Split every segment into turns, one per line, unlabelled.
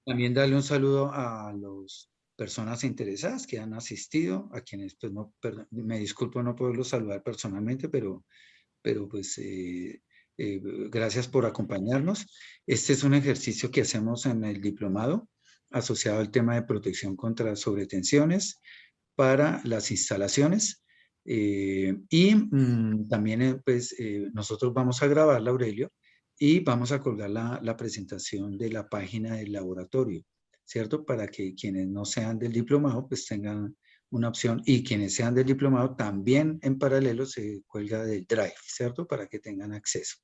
También darle un saludo a las personas interesadas que han asistido, a quienes pues no, me disculpo no poderlos saludar personalmente, pero pues gracias por acompañarnos. Este es un ejercicio que hacemos en el diplomado asociado al tema de protección contra sobretensiones para las instalaciones. También pues nosotros vamos a grabarla, Aurelio, y vamos a colgar la presentación de la página del laboratorio, ¿cierto? Para que quienes no sean del diplomado pues tengan una opción, y quienes sean del diplomado también en paralelo se cuelga del Drive, ¿cierto? Para que tengan acceso.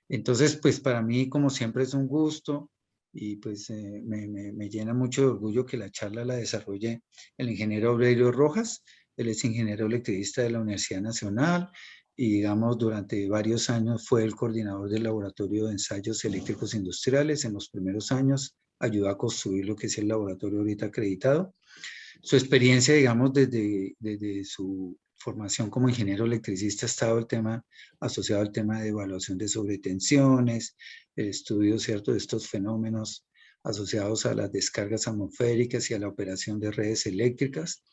Entonces, pues para mí, como siempre, es un gusto y pues me llena mucho de orgullo que la charla la desarrolle el ingeniero Aurelio Rojas. Él es ingeniero electricista de la Universidad Nacional y, digamos, durante varios años fue el coordinador del Laboratorio de Ensayos Eléctricos Industriales. En los primeros años ayudó a construir lo que es el laboratorio ahorita acreditado. Su experiencia, digamos, desde su formación como ingeniero electricista ha estado el tema asociado al tema de evaluación de sobretensiones, el estudio, ¿cierto?, de estos fenómenos asociados a las descargas atmosféricas y a la operación de redes eléctricas,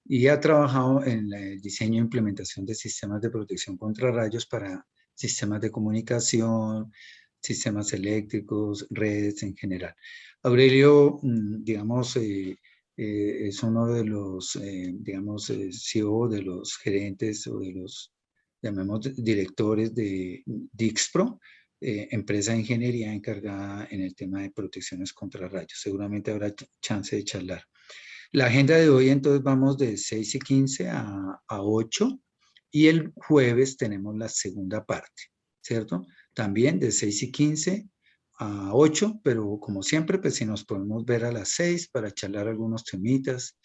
y ha trabajado en el diseño e implementación de sistemas de protección contra rayos para sistemas de comunicación, sistemas eléctricos, redes en general. Aurelio, digamos, es uno de los, digamos, CEO, de los gerentes o de los, llamemos, directores de Dixpro, empresa de ingeniería encargada en el tema de protecciones contra rayos. Seguramente habrá chance de charlar. La agenda de hoy, entonces, vamos de 6:15 a 8, y el jueves tenemos la segunda parte, ¿cierto? También de 6:15 a 8, pero como siempre, pues si nos podemos ver a las 6 para charlar algunos temitas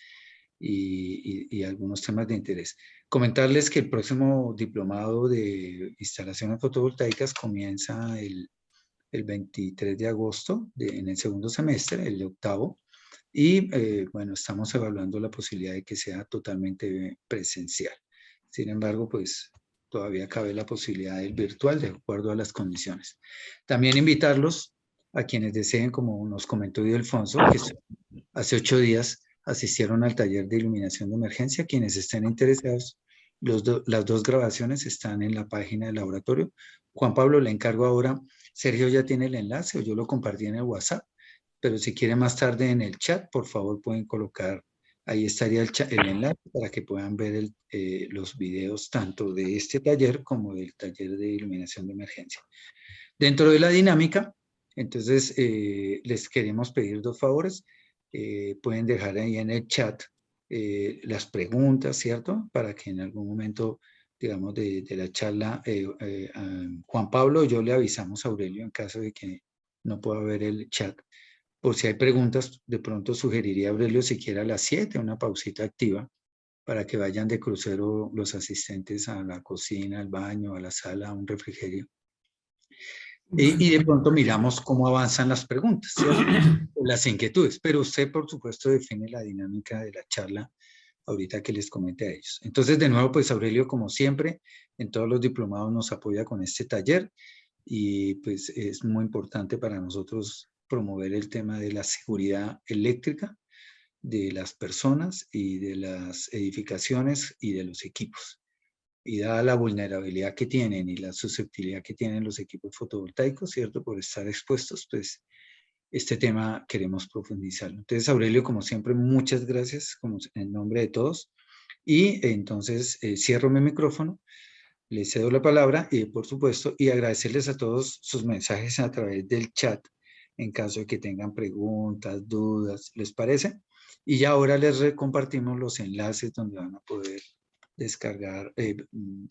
y algunos temas de interés. Comentarles que el próximo diplomado de instalaciones fotovoltaicas comienza el 23 de agosto en el segundo semestre, el octavo, y bueno, estamos evaluando la posibilidad de que sea totalmente presencial. Sin embargo, pues todavía cabe la posibilidad del virtual de acuerdo a las condiciones. También invitarlos a quienes deseen, como nos comentó Ildefonso, que hace 8 días asistieron al taller de iluminación de emergencia. Quienes estén interesados, las dos grabaciones están en la página del laboratorio. Juan Pablo, le encargo ahora, Sergio ya tiene el enlace o yo lo compartí en el WhatsApp, pero si quiere más tarde en el chat, por favor pueden colocar, ahí estaría el enlace para que puedan ver los videos tanto de este taller como del taller de iluminación de emergencia. Dentro de la dinámica, entonces les queremos pedir dos favores. Pueden dejar ahí en el chat las preguntas, ¿cierto? Para que en algún momento, digamos, de la charla, Juan Pablo, yo le avisamos a Aurelio en caso de que no pueda ver el chat. Por si hay preguntas, de pronto sugeriría a Aurelio siquiera a las 7, una pausita activa, para que vayan de crucero los asistentes a la cocina, al baño, a la sala, a un refrigerio. Y de pronto miramos cómo avanzan las preguntas, ¿cierto? Las inquietudes, pero usted, por supuesto, define la dinámica de la charla ahorita que les comente a ellos. Entonces, de nuevo, pues Aurelio, como siempre, en todos los diplomados nos apoya con este taller, y pues es muy importante para nosotros promover el tema de la seguridad eléctrica de las personas y de las edificaciones y de los equipos. Y dada la vulnerabilidad que tienen y la susceptibilidad que tienen los equipos fotovoltaicos, ¿cierto? Por estar expuestos, pues este tema queremos profundizarlo. Entonces, Aurelio, como siempre, muchas gracias en nombre de todos. Y entonces cierro mi micrófono, les cedo la palabra y, por supuesto, y agradecerles a todos sus mensajes a través del chat en caso de que tengan preguntas, dudas, ¿les parece? Y ya ahora les compartimos los enlaces donde van a poder descargar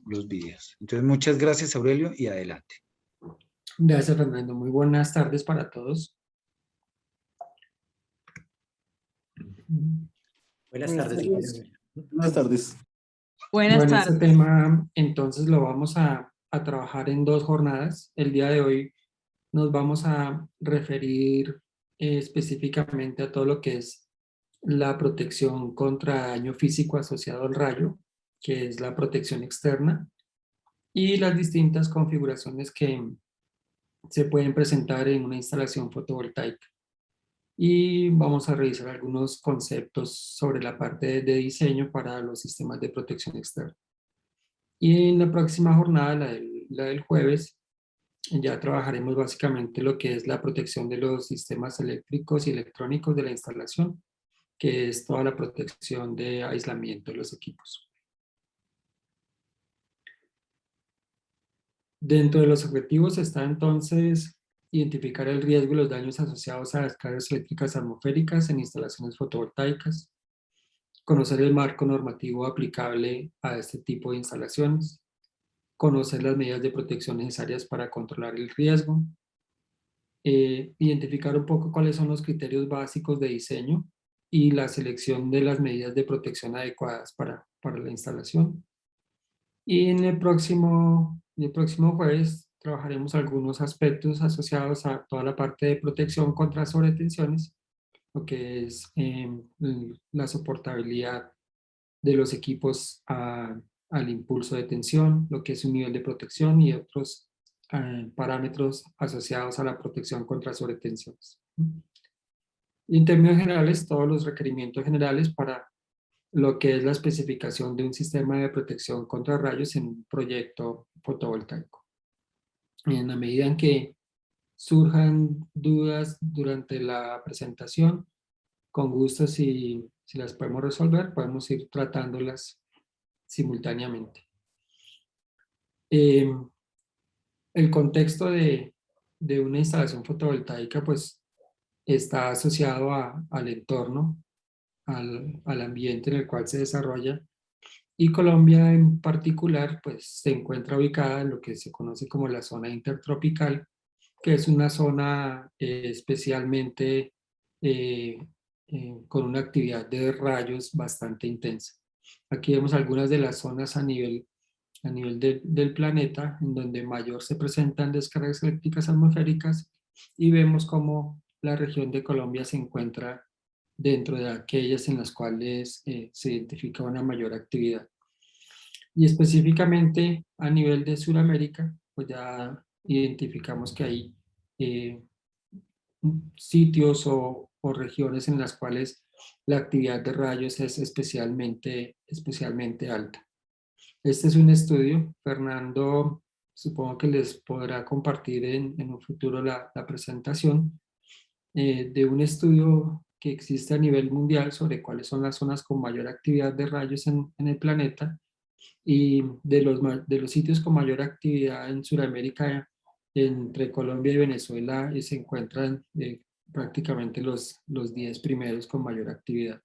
los videos. Entonces, muchas gracias, Aurelio, y adelante.
Gracias, Fernando. Muy buenas tardes para todos.
Buenas tardes.
Buenas tardes.
Buenas
Bueno,
tardes.
este tema entonces lo vamos a trabajar en 2 jornadas. El día de hoy nos vamos a referir específicamente a todo lo que es la protección contra daño físico asociado al rayo, que es la protección externa, y las distintas configuraciones que se pueden presentar en una instalación fotovoltaica. y vamos a revisar algunos conceptos sobre la parte de diseño para los sistemas de protección externa. Y en la próxima jornada, la del jueves, ya trabajaremos básicamente lo que es la protección de los sistemas eléctricos y electrónicos de la instalación, que es toda la protección de aislamiento de los equipos. Dentro de los objetivos está entonces identificar el riesgo y los daños asociados a descargas eléctricas atmosféricas en instalaciones fotovoltaicas, conocer el marco normativo aplicable a este tipo de instalaciones, conocer las medidas de protección necesarias para controlar el riesgo, identificar un poco cuáles son los criterios básicos de diseño y la selección de las medidas de protección adecuadas para la instalación. Y en el próximo jueves trabajaremos algunos aspectos asociados a toda la parte de protección contra sobretensiones, lo que es la soportabilidad de los equipos al impulso de tensión, lo que es su nivel de protección y otros parámetros asociados a la protección contra sobretensiones. Y en términos generales, todos los requerimientos generales para lo que es la especificación de un sistema de protección contra rayos en un proyecto fotovoltaico. En la medida en que surjan dudas durante la presentación, con gusto si las podemos resolver, podemos ir tratándolas simultáneamente. El contexto de una instalación fotovoltaica pues está asociado al entorno, al ambiente en el cual se desarrolla, y Colombia en particular pues se encuentra ubicada en lo que se conoce como la zona intertropical, que es una zona especialmente eh, con una actividad de rayos bastante intensa. Aquí vemos algunas de las zonas a nivel del planeta en donde mayor se presentan descargas eléctricas atmosféricas, y vemos cómo la región de Colombia se encuentra dentro de aquellas en las cuales se identifica una mayor actividad. Y específicamente a nivel de Sudamérica, pues ya identificamos que hay eh, sitios o regiones en las cuales la actividad de rayos es especialmente alta. Este es un estudio, Fernando supongo que les podrá compartir en un futuro la presentación, de un estudio que existe a nivel mundial sobre cuáles son las zonas con mayor actividad de rayos en el planeta, y de los sitios con mayor actividad en Sudamérica, entre Colombia y Venezuela, se encuentran prácticamente los 10 primeros con mayor actividad.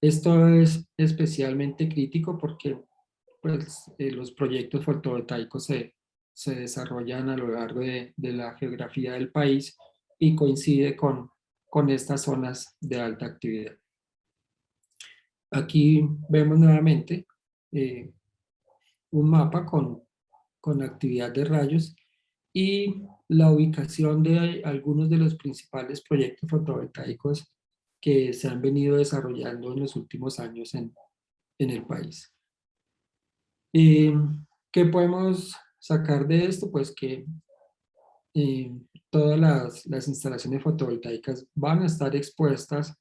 Esto es especialmente crítico porque pues, los proyectos fotovoltaicos se desarrollan a lo largo de la geografía del país y coincide con estas zonas de alta actividad. Aquí vemos nuevamente eh, un mapa con actividad de rayos y la ubicación de algunos de los principales proyectos fotovoltaicos que se han venido desarrollando en los últimos años en el país. ¿Qué podemos sacar de esto? Pues que todas las instalaciones fotovoltaicas van a estar expuestas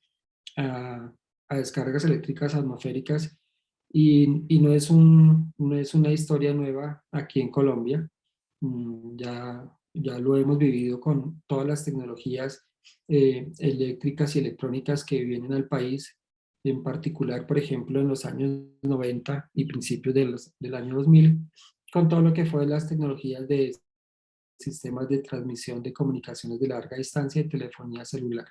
a descargas eléctricas atmosféricas, y no es una historia nueva aquí en Colombia. Ya lo hemos vivido con todas las tecnologías eléctricas y electrónicas que vienen al país, en particular, por ejemplo, en los años 90 y principios del año 2000, con todo lo que fue las tecnologías de sistemas de transmisión de comunicaciones de larga distancia y telefonía celular.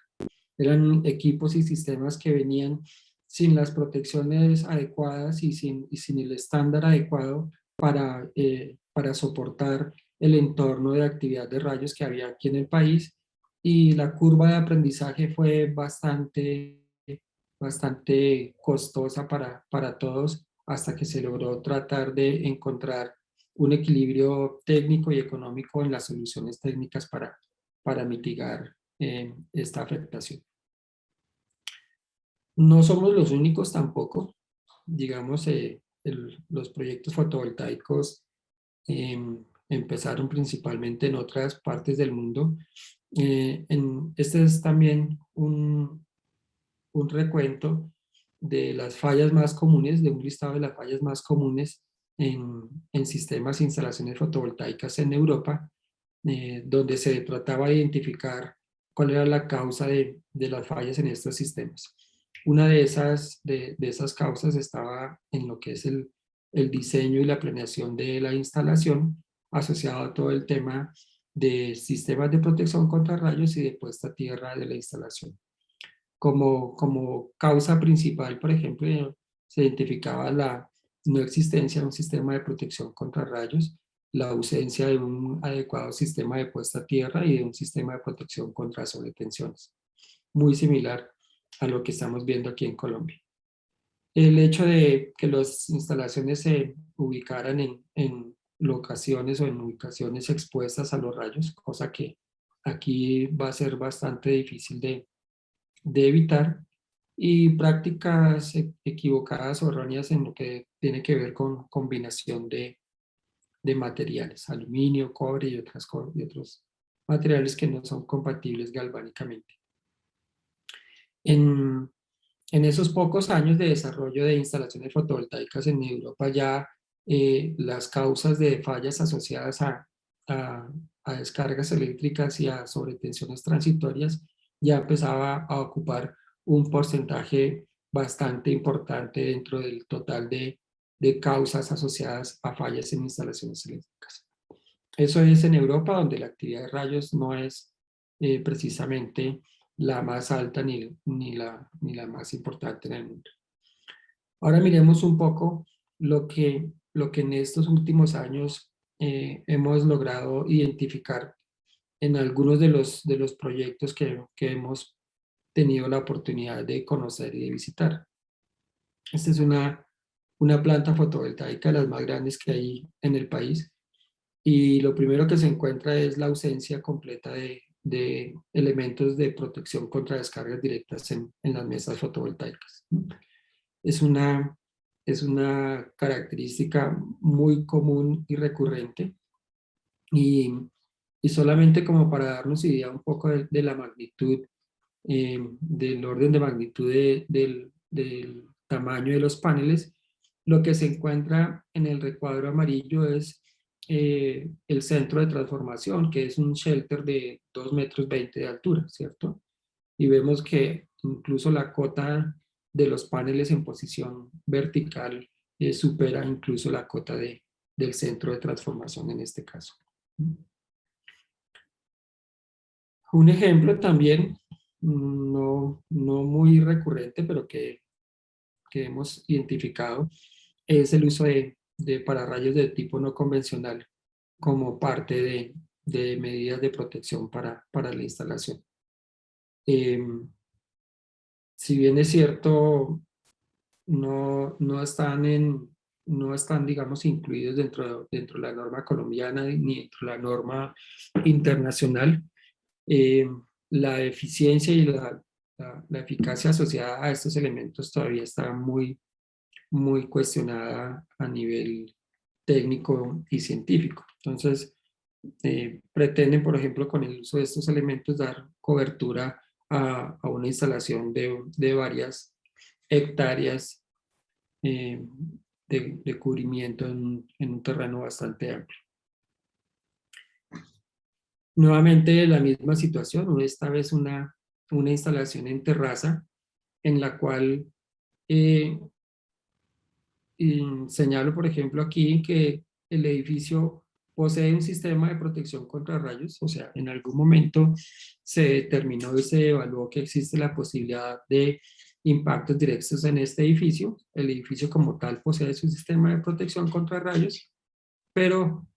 Eran equipos y sistemas que venían sin las protecciones adecuadas y sin el estándar adecuado para soportar el entorno de actividad de rayos que había aquí en el país, y la curva de aprendizaje fue bastante costosa para todos, hasta que se logró tratar de encontrar un equilibrio técnico y económico en las soluciones técnicas para mitigar esta afectación. No somos los únicos tampoco, digamos, los proyectos fotovoltaicos empezaron principalmente en otras partes del mundo, Este es también un recuento de las fallas más comunes, de un listado de las fallas más comunes en sistemas e instalaciones fotovoltaicas en Europa, donde se trataba de identificar cuál era la causa de las fallas en estos sistemas. Una de esas causas estaba en lo que es el diseño y la planeación de la instalación, asociado a todo el tema de sistemas de protección contra rayos y de puesta a tierra de la instalación. Como causa principal, por ejemplo, se identificaba la no existencia de un sistema de protección contra rayos, la ausencia de un adecuado sistema de puesta a tierra y de un sistema de protección contra sobretensiones, muy similar a lo que estamos viendo aquí en Colombia. El hecho de que las instalaciones se ubicaran en locaciones o en ubicaciones expuestas a los rayos, cosa que aquí va a ser bastante difícil de evitar, y prácticas equivocadas o erróneas en lo que tiene que ver con combinación de materiales, aluminio, cobre y otros materiales que no son compatibles galvánicamente. En esos pocos años de desarrollo de instalaciones fotovoltaicas en Europa, ya las causas de fallas asociadas a, a descargas eléctricas y a sobretensiones transitorias ya empezaba a ocupar un porcentaje bastante importante dentro del total de causas asociadas a fallas en instalaciones eléctricas. Eso es en Europa, donde la actividad de rayos no es precisamente la más alta ni la más importante en el mundo. Ahora miremos un poco lo que en estos últimos años hemos logrado identificar en algunos de los proyectos que hemos tenido la oportunidad de conocer y de visitar. Esta es una planta fotovoltaica de las más grandes que hay en el país, y lo primero que se encuentra es la ausencia completa de elementos de protección contra descargas directas en las mesas fotovoltaicas. Es es una característica muy común y recurrente, y, y solamente como para darnos idea un poco de la magnitud, del orden de magnitud del tamaño de los paneles, lo que se encuentra en el recuadro amarillo es el centro de transformación, que es un shelter de 2,20 metros de altura, ¿cierto? Y vemos que incluso la cota de los paneles en posición vertical supera incluso la cota del centro de transformación en este caso. Un ejemplo también, no muy recurrente, pero que hemos identificado, es el uso de pararrayos de tipo no convencional como parte de medidas de protección para la instalación. Si bien es cierto, no están, digamos, incluidos dentro de la norma colombiana ni dentro de la norma internacional, eh, la eficiencia y la eficacia asociada a estos elementos todavía está muy cuestionada a nivel técnico y científico. Entonces, pretenden, por ejemplo, con el uso de estos elementos dar cobertura a una instalación de varias hectáreas de cubrimiento en un terreno bastante amplio. Nuevamente la misma situación, esta vez una instalación en terraza en la cual señalo, por ejemplo, aquí que el edificio posee un sistema de protección contra rayos, o sea, en algún momento se determinó y se evaluó que existe la posibilidad de impactos directos en este edificio. El edificio como tal posee su sistema de protección contra rayos, pero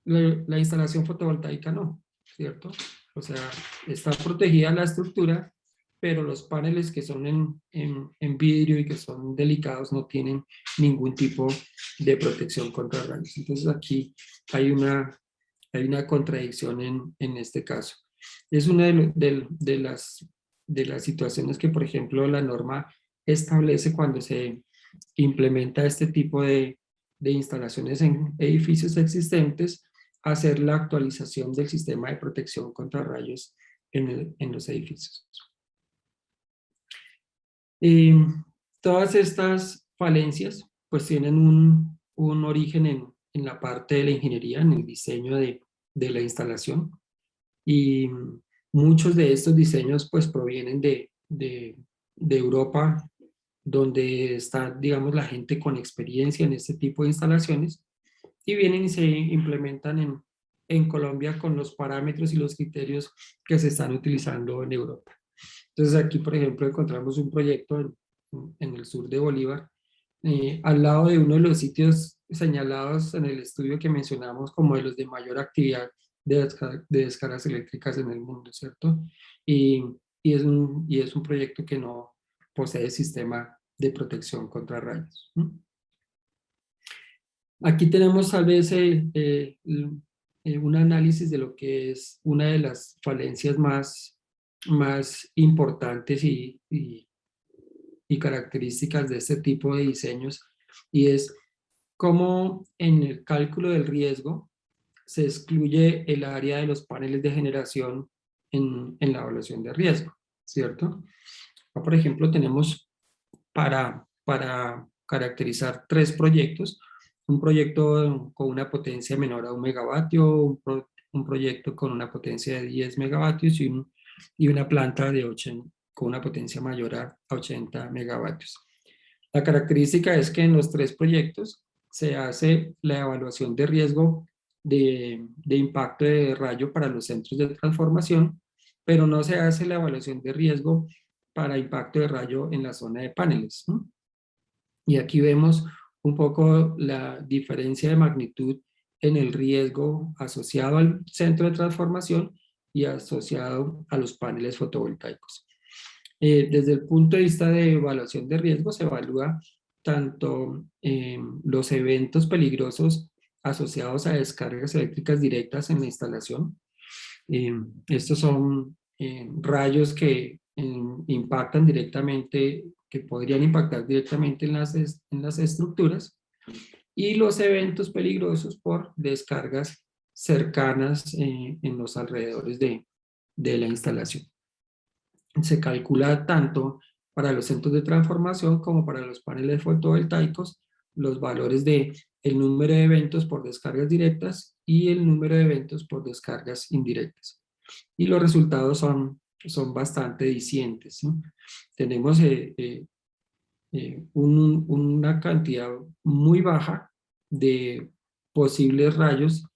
la instalación fotovoltaica no, ¿cierto? O sea, está protegida la estructura, pero los paneles que son en vidrio y que son delicados no tienen ningún tipo de protección contra rayos. Entonces aquí hay hay una contradicción en este caso. Es una de las situaciones que, por ejemplo, la norma establece cuando se implementa este tipo de instalaciones en edificios existentes, hacer la actualización del sistema de protección contra rayos en los edificios. Y todas estas falencias pues tienen un origen en la parte de la ingeniería, en el diseño de la instalación, y muchos de estos diseños pues provienen de Europa, donde está, digamos, la gente con experiencia en este tipo de instalaciones, y vienen y se implementan en Colombia con los parámetros y los criterios que se están utilizando en Europa. Entonces aquí, por ejemplo, encontramos un proyecto en el sur de Bolívar, al lado de uno de los sitios señalados en el estudio que mencionamos como de los de mayor actividad de descargas eléctricas en el mundo, ¿cierto? Y, y es un proyecto que no posee sistema de protección contra rayos. Aquí tenemos tal vez un análisis de lo que es una de las falencias más importantes y características de este tipo de diseños, y es cómo en el cálculo del riesgo se excluye el área de los paneles de generación en la evaluación de riesgo, ¿cierto? Acá, por ejemplo, tenemos para caracterizar 3 proyectos: un proyecto con una potencia menor a 1 megavatio, un proyecto con una potencia de 10 megavatios y una planta con una potencia mayor a 80 megavatios. La característica es que en los 3 proyectos se hace la evaluación de riesgo de impacto de rayo para los centros de transformación, pero no se hace la evaluación de riesgo para impacto de rayo en la zona de paneles, ¿no? Y aquí vemos un poco la diferencia de magnitud en el riesgo asociado al centro de transformación y asociado a los paneles fotovoltaicos. Desde el punto de vista de evaluación de riesgo, se evalúa tanto los eventos peligrosos asociados a descargas eléctricas directas en la instalación. Estos son rayos que impactan directamente, que podrían impactar directamente en las estructuras, y los eventos peligrosos por descargas cercanas en los alrededores de la instalación. Se calcula tanto para los centros de transformación como para los paneles fotovoltaicos los valores de el número de eventos por descargas directas y el número de eventos por descargas indirectas. Y los resultados son bastante dicientes, ¿sí? Tenemos una cantidad muy baja de posibles rayos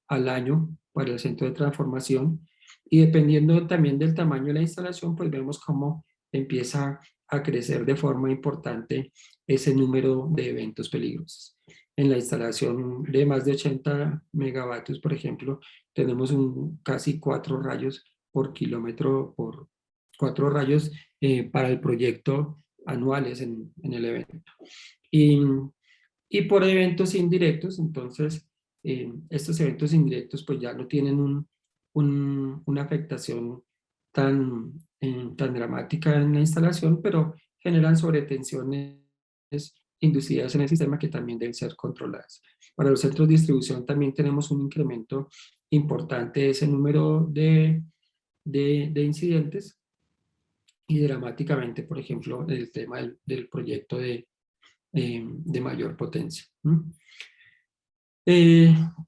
al año para el centro de transformación, y dependiendo también del tamaño de la instalación, pues vemos cómo empieza a crecer de forma importante ese número de eventos peligrosos. En la instalación de más de 80 megavatios, por ejemplo, tenemos casi 4 rayos por kilómetro, por 4 rayos para el proyecto anuales en el evento. Y por eventos indirectos, entonces, estos eventos indirectos pues ya no tienen una afectación tan dramática en la instalación, pero generan sobretensiones inducidas en el sistema que también deben ser controladas. Para los centros de distribución también tenemos un incremento importante de ese número de incidentes, y dramáticamente, por ejemplo, el tema del proyecto de mayor potencia.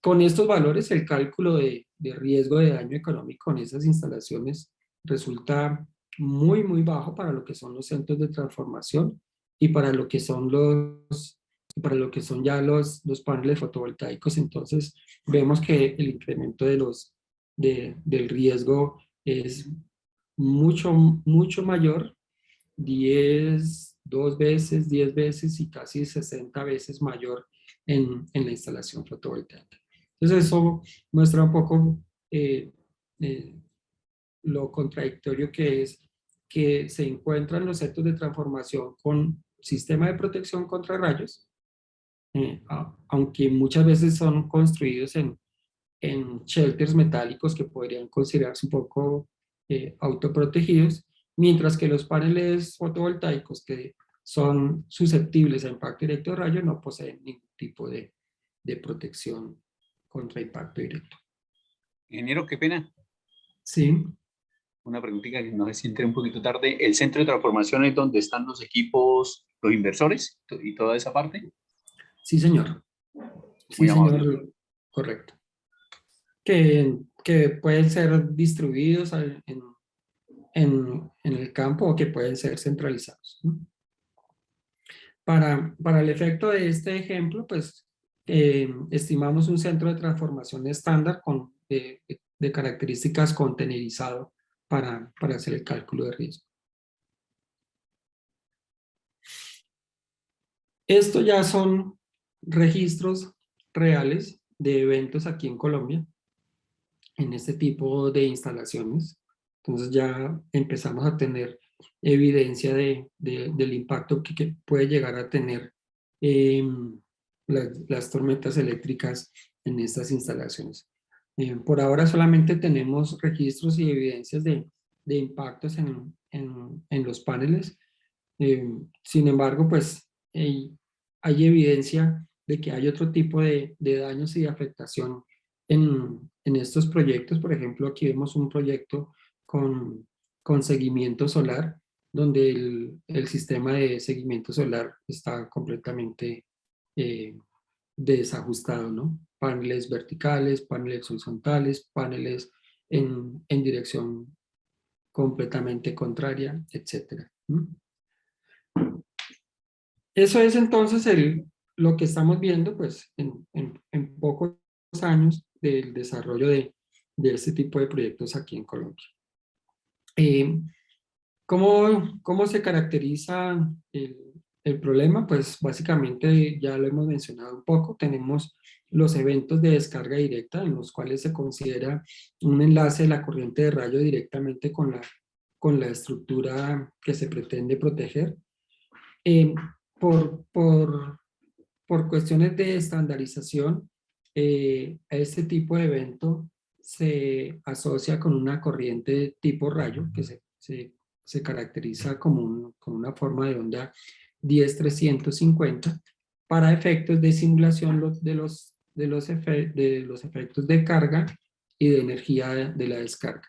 Con estos valores, el cálculo de riesgo de daño económico en esas instalaciones resulta muy, muy bajo para lo que son los centros de transformación y para lo que son ya los paneles fotovoltaicos. Entonces, vemos que el incremento del riesgo es mucho, mucho mayor, 2 veces, 10 veces y casi 60 veces mayor en la instalación fotovoltaica. Entonces eso muestra un poco eh, lo contradictorio que es que se encuentran los centros de transformación con sistema de protección contra rayos, aunque muchas veces son construidos en shelters metálicos que podrían considerarse un poco autoprotegidos, mientras que los paneles fotovoltaicos que son susceptibles a impacto directo de rayo no poseen ningún tipo de protección contra impacto directo.
Ingeniero, qué pena.
Sí.
una preguntita que no sé si entré un poquito tarde. ¿El centro de transformación es donde están los equipos, los inversores y toda esa parte?
Sí, señor. Sí,
Muy amable.
señor, correcto. Que pueden ser distribuidos en el campo o que pueden ser centralizados, ¿no? Para el efecto de este ejemplo, pues estimamos un centro de transformación estándar de características containerizado para hacer el cálculo de riesgo. Esto ya son registros reales de eventos aquí en Colombia, en este tipo de instalaciones. Entonces ya empezamos a tener evidencia del impacto que puede llegar a tener las tormentas eléctricas en estas instalaciones. Por ahora solamente tenemos registros y evidencias de impactos en los paneles. Sin embargo, pues hay evidencia de que hay otro tipo de daños y de afectación en estos proyectos. Por ejemplo, aquí vemos un proyecto con seguimiento solar, donde el sistema de seguimiento solar está completamente eh, desajustado, ¿no? Paneles verticales, paneles horizontales, paneles en dirección completamente contraria, etcétera. Eso es entonces lo que estamos viendo pues, en pocos años del desarrollo de este tipo de proyectos aquí en Colombia. ¿Cómo se caracteriza el problema? Pues básicamente ya lo hemos mencionado un poco. Tenemos los eventos de descarga directa en los cuales se considera un enlace de la corriente de rayo directamente con la estructura que se pretende proteger. Eh, por, por, por cuestiones de estandarización, a este tipo de evento se asocia con una corriente tipo rayo que se caracteriza como una forma de onda 10350 para efectos de simulación de los efectos de carga y de energía de la descarga.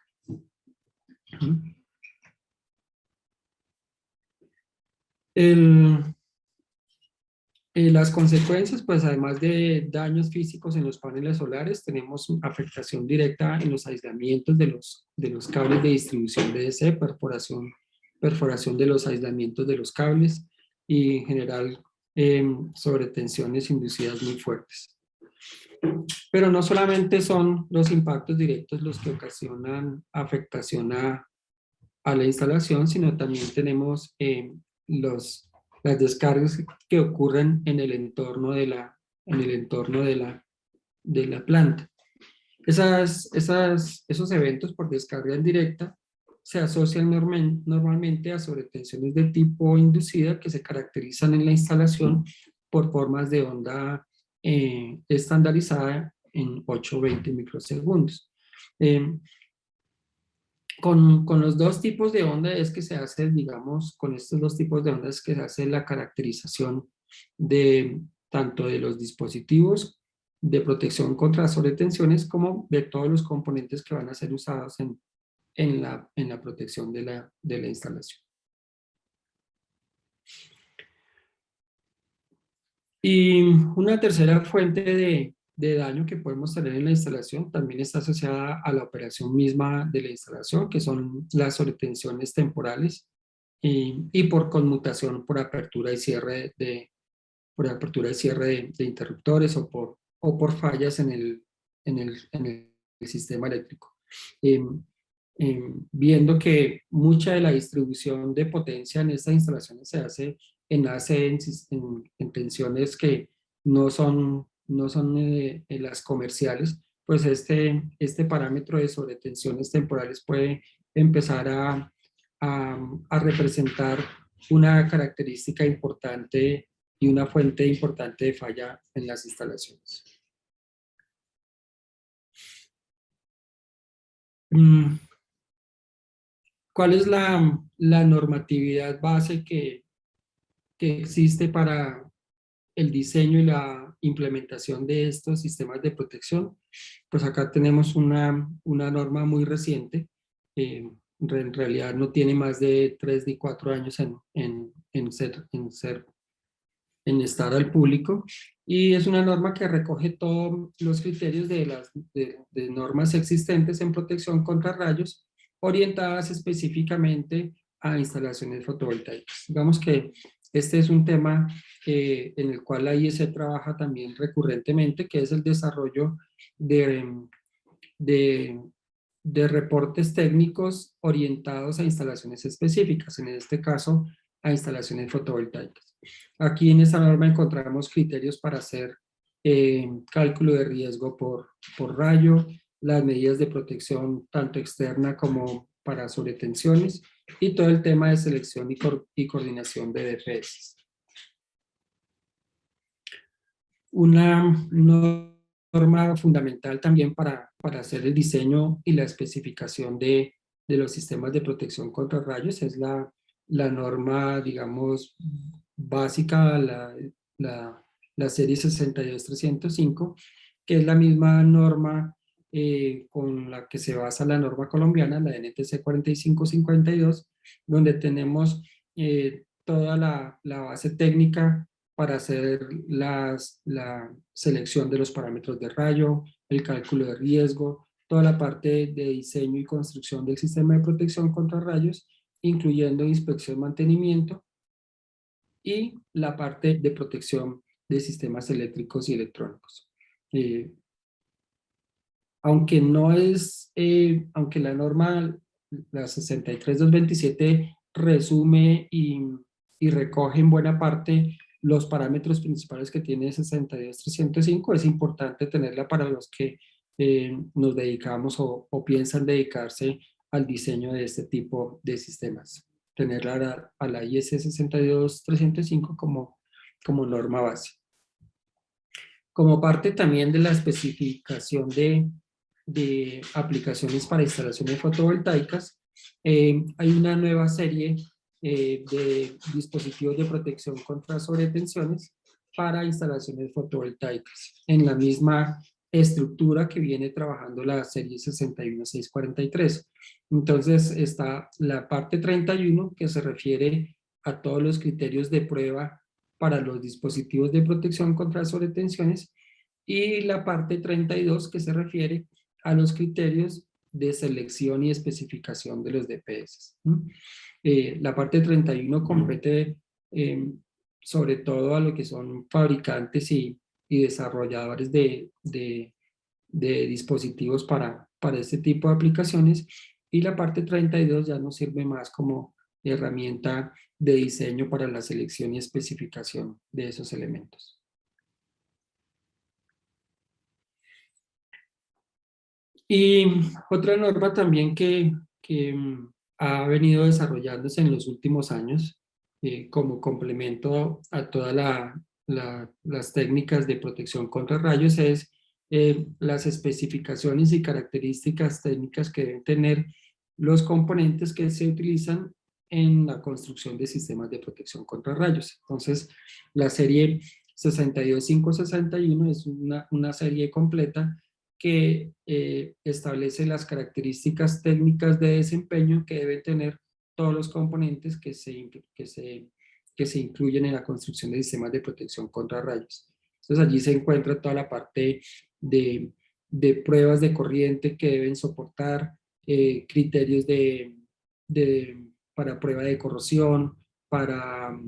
Las consecuencias, pues además de daños físicos en los paneles solares, tenemos afectación directa en los aislamientos de los cables de distribución de DC, perforación de los aislamientos de los cables y en general sobretensiones inducidas muy fuertes. Pero no solamente son los impactos directos los que ocasionan afectación a la instalación, sino también tenemos las descargas que ocurren en el entorno de la planta. Esos eventos por descarga indirecta se asocian normalmente a sobretensiones de tipo inducida que se caracterizan en la instalación por formas de onda estandarizada en 8-20 microsegundos. Con los dos tipos de onda es que se hace, digamos, con estos dos tipos de ondas es que se hace la caracterización de tanto de los dispositivos de protección contra sobretensiones como de todos los componentes que van a ser usados en la protección de la instalación. Y una tercera fuente de daño que podemos tener en la instalación también está asociada a la operación misma de la instalación, que son las sobretensiones temporales y por conmutación por apertura y cierre de interruptores o por fallas en el sistema eléctrico. Viendo que mucha de la distribución de potencia en estas instalaciones se hace en tensiones que no son las comerciales, pues este parámetro de sobretensiones temporales puede empezar a representar una característica importante y una fuente importante de falla en las instalaciones. ¿Cuál es la normatividad base que existe para el diseño y la implementación de estos sistemas de protección? Pues acá tenemos una norma muy reciente en realidad no tiene más de 3 ni 4 años en estar al público, y es una norma que recoge todos los criterios de normas existentes en protección contra rayos, orientadas específicamente a instalaciones fotovoltaicas. Digamos que este es un tema en el cual la IEC trabaja también recurrentemente, que es el desarrollo de, de, de reportes técnicos orientados a instalaciones específicas, en este caso a instalaciones fotovoltaicas. Aquí en esta norma encontramos criterios para hacer cálculo de riesgo por rayo, las medidas de protección tanto externa como para sobretensiones y todo el tema de selección y coordinación de DPS. Una norma fundamental también para hacer el diseño y la especificación de los sistemas de protección contra rayos es la norma, digamos, básica, la serie 62305, que es la misma norma con la que se basa la norma colombiana, la NTC 4552, donde tenemos toda la base técnica para hacer la selección de los parámetros de rayo, el cálculo de riesgo, toda la parte de diseño y construcción del sistema de protección contra rayos, incluyendo inspección, mantenimiento, y la parte de protección de sistemas eléctricos y electrónicos. Aunque no es, aunque la norma, la 63227, resume y recoge en buena parte los parámetros principales que tiene 62305, es importante tenerla para los que nos dedicamos o piensan dedicarse al diseño de este tipo de sistemas. Tenerla a la IS 62305 como norma base. Como parte también de la especificación de aplicaciones para instalaciones fotovoltaicas, hay una nueva serie de dispositivos de protección contra sobretensiones para instalaciones fotovoltaicas, en la misma estructura que viene trabajando la serie 61643. Entonces está la parte 31, que se refiere a todos los criterios de prueba para los dispositivos de protección contra sobretensiones, y la parte 32, que se refiere a los criterios de selección y especificación de los DPS. La parte 31 compete sobre todo a lo que son fabricantes y desarrolladores de dispositivos para este tipo de aplicaciones, y la parte 32 ya nos sirve más como herramienta de diseño para la selección y especificación de esos elementos. Y otra norma también que ha venido desarrollándose en los últimos años como complemento a todas las técnicas de protección contra rayos es las especificaciones y características técnicas que deben tener los componentes que se utilizan en la construcción de sistemas de protección contra rayos. Entonces, la serie 62561 es una serie completa que establece las características técnicas de desempeño que deben tener todos los componentes que se incluyen en la construcción de sistemas de protección contra rayos. Entonces allí se encuentra toda la parte de pruebas de corriente que deben soportar, criterios para prueba de corrosión, para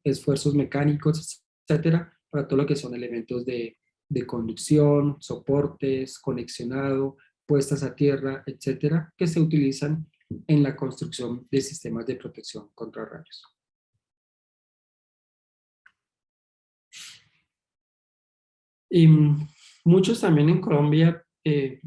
esfuerzos mecánicos, etcétera, para todo lo que son elementos de conducción, soportes, conexionado, puestas a tierra, etcétera, que se utilizan en la construcción de sistemas de protección contra rayos. Y muchos también en Colombia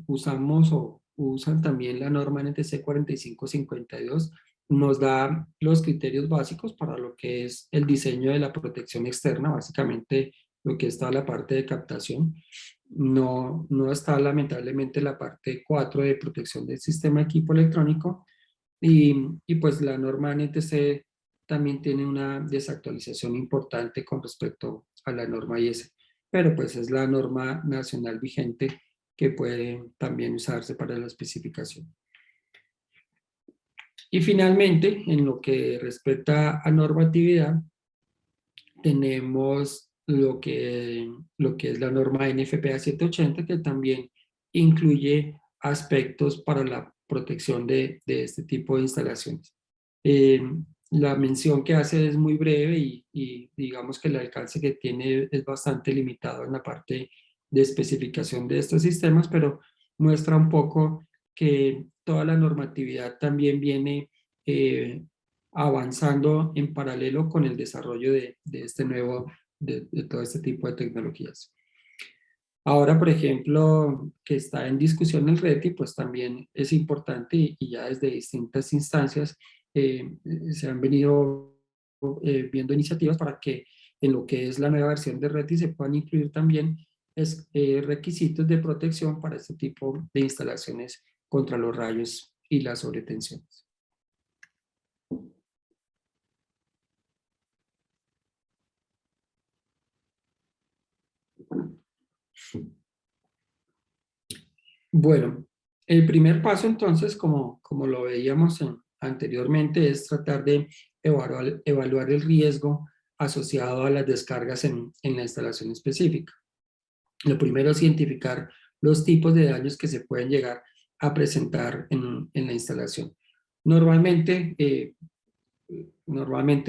usamos o usan también la norma NTC 4552, nos da los criterios básicos para lo que es el diseño de la protección externa, básicamente lo que está la parte de captación. No está lamentablemente la parte 4 de protección del sistema equipo electrónico, y pues la norma NTC también tiene una desactualización importante con respecto a la norma IS, pero pues es la norma nacional vigente que puede también usarse para la especificación. Y finalmente, en lo que respecta a normatividad, tenemos lo que es la norma NFPA 780, que también incluye aspectos para la protección de este tipo de instalaciones. Eh, la mención que hace es muy breve y digamos que el alcance que tiene es bastante limitado en la parte de especificación de estos sistemas, pero muestra un poco que toda la normatividad también viene avanzando en paralelo con el desarrollo de este nuevo, de todo este tipo de tecnologías. Ahora, por ejemplo, que está en discusión el RETI, pues también es importante y ya desde distintas instancias se han venido viendo iniciativas para que en lo que es la nueva versión de RETI se puedan incluir también requisitos de protección para este tipo de instalaciones contra los rayos y las sobretensiones. Bueno, el primer paso entonces, como lo veíamos anteriormente, es tratar de evaluar el riesgo asociado a las descargas en la instalación específica. Lo primero es identificar los tipos de daños que se pueden llegar a presentar en la instalación. Normalmente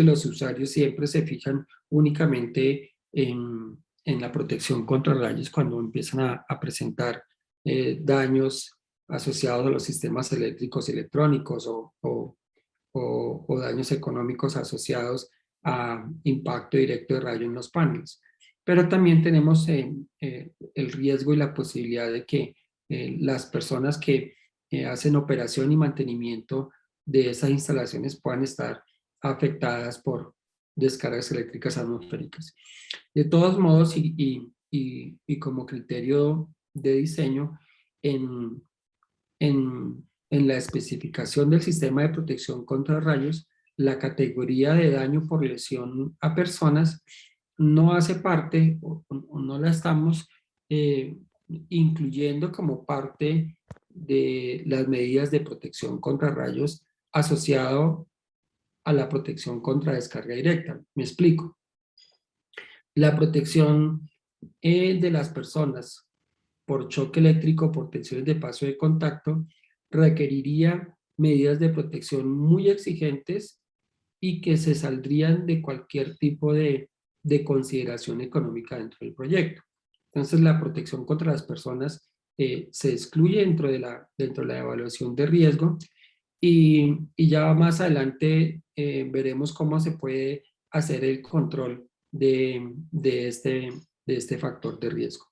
los usuarios siempre se fijan únicamente en la protección contra rayos cuando empiezan a presentar daños asociados a los sistemas eléctricos y electrónicos o daños económicos asociados a impacto directo de rayo en los paneles. Pero también tenemos el riesgo y la posibilidad de que las personas que hacen operación y mantenimiento de esas instalaciones puedan estar afectadas por descargas eléctricas atmosféricas. De todos modos, y como criterio de diseño, en, en la especificación del sistema de protección contra rayos, la categoría de daño por lesión a personas no hace parte o no la estamos incluyendo como parte de las medidas de protección contra rayos asociado a la protección contra descarga directa. Me explico. La protección de las personas por choque eléctrico, por tensiones de paso de contacto, requeriría medidas de protección muy exigentes y que se saldrían de cualquier tipo de consideración económica dentro del proyecto. Entonces, la protección contra las personas se excluye dentro de la evaluación de riesgo y ya más adelante veremos cómo se puede hacer el control de este factor de riesgo.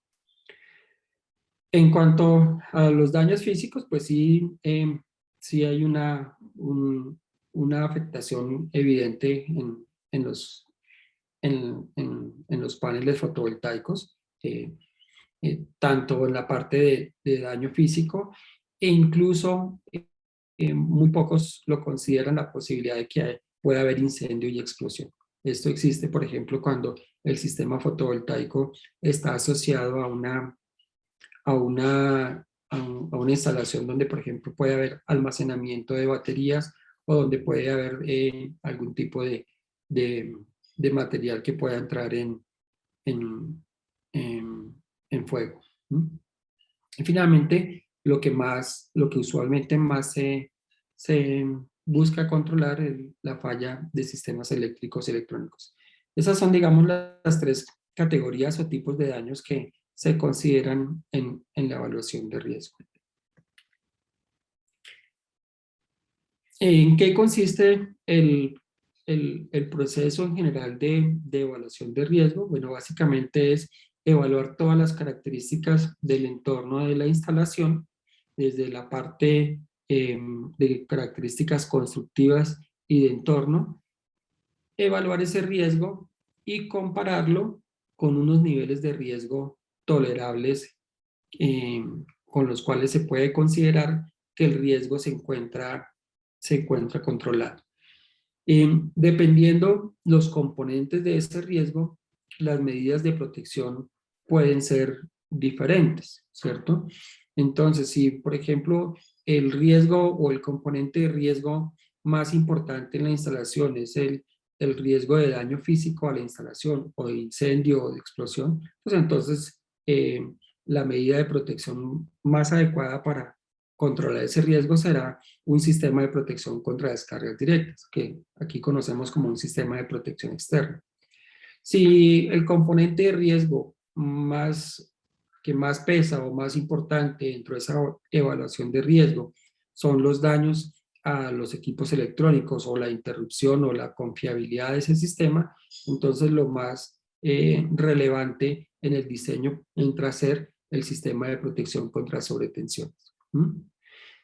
En cuanto a los daños físicos, pues sí, sí hay una afectación evidente en los paneles fotovoltaicos, tanto en la parte de daño físico e incluso muy pocos lo consideran la posibilidad de que pueda haber incendio y explosión. Esto existe, por ejemplo, cuando el sistema fotovoltaico está asociado a una instalación donde, por ejemplo, puede haber almacenamiento de baterías o donde puede haber algún tipo de material que pueda entrar en, en fuego. Y finalmente, lo que usualmente más se busca controlar es la falla de sistemas eléctricos y electrónicos. Esas son, digamos, las tres categorías o tipos de daños que se consideran en la evaluación de riesgo. ¿En qué consiste el proceso en general de evaluación de riesgo? Bueno, básicamente es evaluar todas las características del entorno de la instalación, desde la parte de características constructivas y de entorno, evaluar ese riesgo y compararlo con unos niveles de riesgo tolerables con los cuales se puede considerar que el riesgo se encuentra controlado. Dependiendo los componentes de ese riesgo, las medidas de protección pueden ser diferentes, ¿cierto? Entonces, si por ejemplo el riesgo o el componente de riesgo más importante en la instalación es el riesgo de daño físico a la instalación o de incendio o de explosión, pues entonces la medida de protección más adecuada para controlar ese riesgo será un sistema de protección contra descargas directas, que aquí conocemos como un sistema de protección externa. Si el componente de riesgo que más pesa o más importante dentro de esa evaluación de riesgo son los daños a los equipos electrónicos o la interrupción o la confiabilidad de ese sistema, entonces lo más relevante en el diseño entra a ser el sistema de protección contra sobretensiones.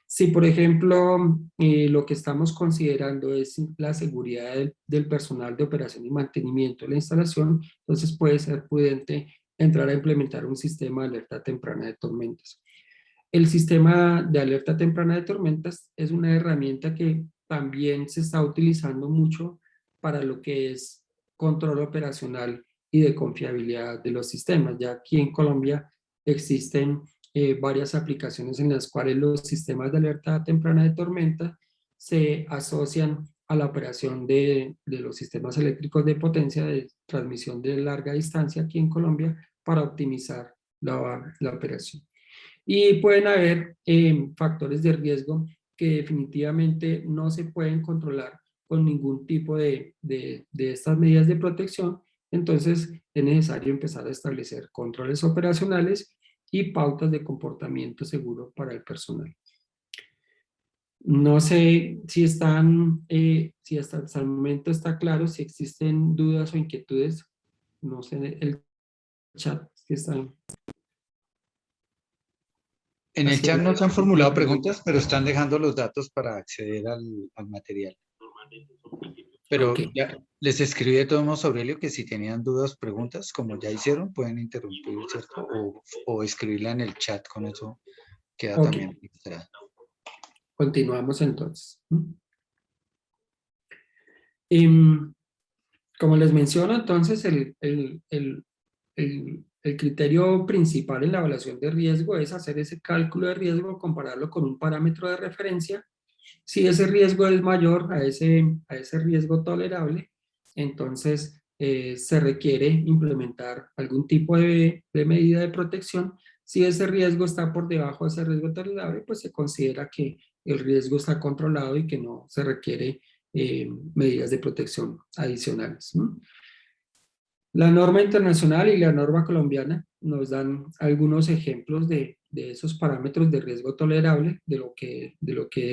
Si, por ejemplo, lo que estamos considerando es la seguridad del personal de operación y mantenimiento de la instalación, entonces puede ser prudente entrar a implementar un sistema de alerta temprana de tormentas. El sistema de alerta temprana de tormentas es una herramienta que también se está utilizando mucho para lo que es control operacional y de confiabilidad de los sistemas. Ya aquí en Colombia existen varias aplicaciones en las cuales los sistemas de alerta temprana de tormenta se asocian a la operación de los sistemas eléctricos de potencia de transmisión de larga distancia aquí en Colombia para optimizar la operación. Y pueden haber factores de riesgo que definitivamente no se pueden controlar con ningún tipo de estas medidas de protección. Entonces es necesario empezar a establecer controles operacionales y pautas de comportamiento seguro para el personal. No sé si si hasta el momento está claro, si existen dudas o inquietudes. No sé, el chat que está
En el chat
haciendo
nos han formulado
preguntas.
preguntas, pero están dejando los datos para acceder al material. Pero
Ok.
ya les escribí de todos modos, Aurelio, que si tenían dudas, preguntas, como ya hicieron, pueden interrumpir, ¿cierto? O escribirla en el chat, con eso queda
Ok.
también registrado.
Continuamos entonces. Como les menciono, entonces el criterio principal en la evaluación de riesgo es hacer ese cálculo de riesgo, compararlo con un parámetro de referencia. Si ese riesgo es mayor a ese riesgo tolerable, entonces se requiere implementar algún tipo de medida de protección. Si ese riesgo está por debajo de ese riesgo tolerable, pues se considera que el riesgo está controlado y que no se requiere medidas de protección adicionales, ¿no? La norma internacional y la norma colombiana nos dan algunos ejemplos de esos parámetros de riesgo tolerable, de lo que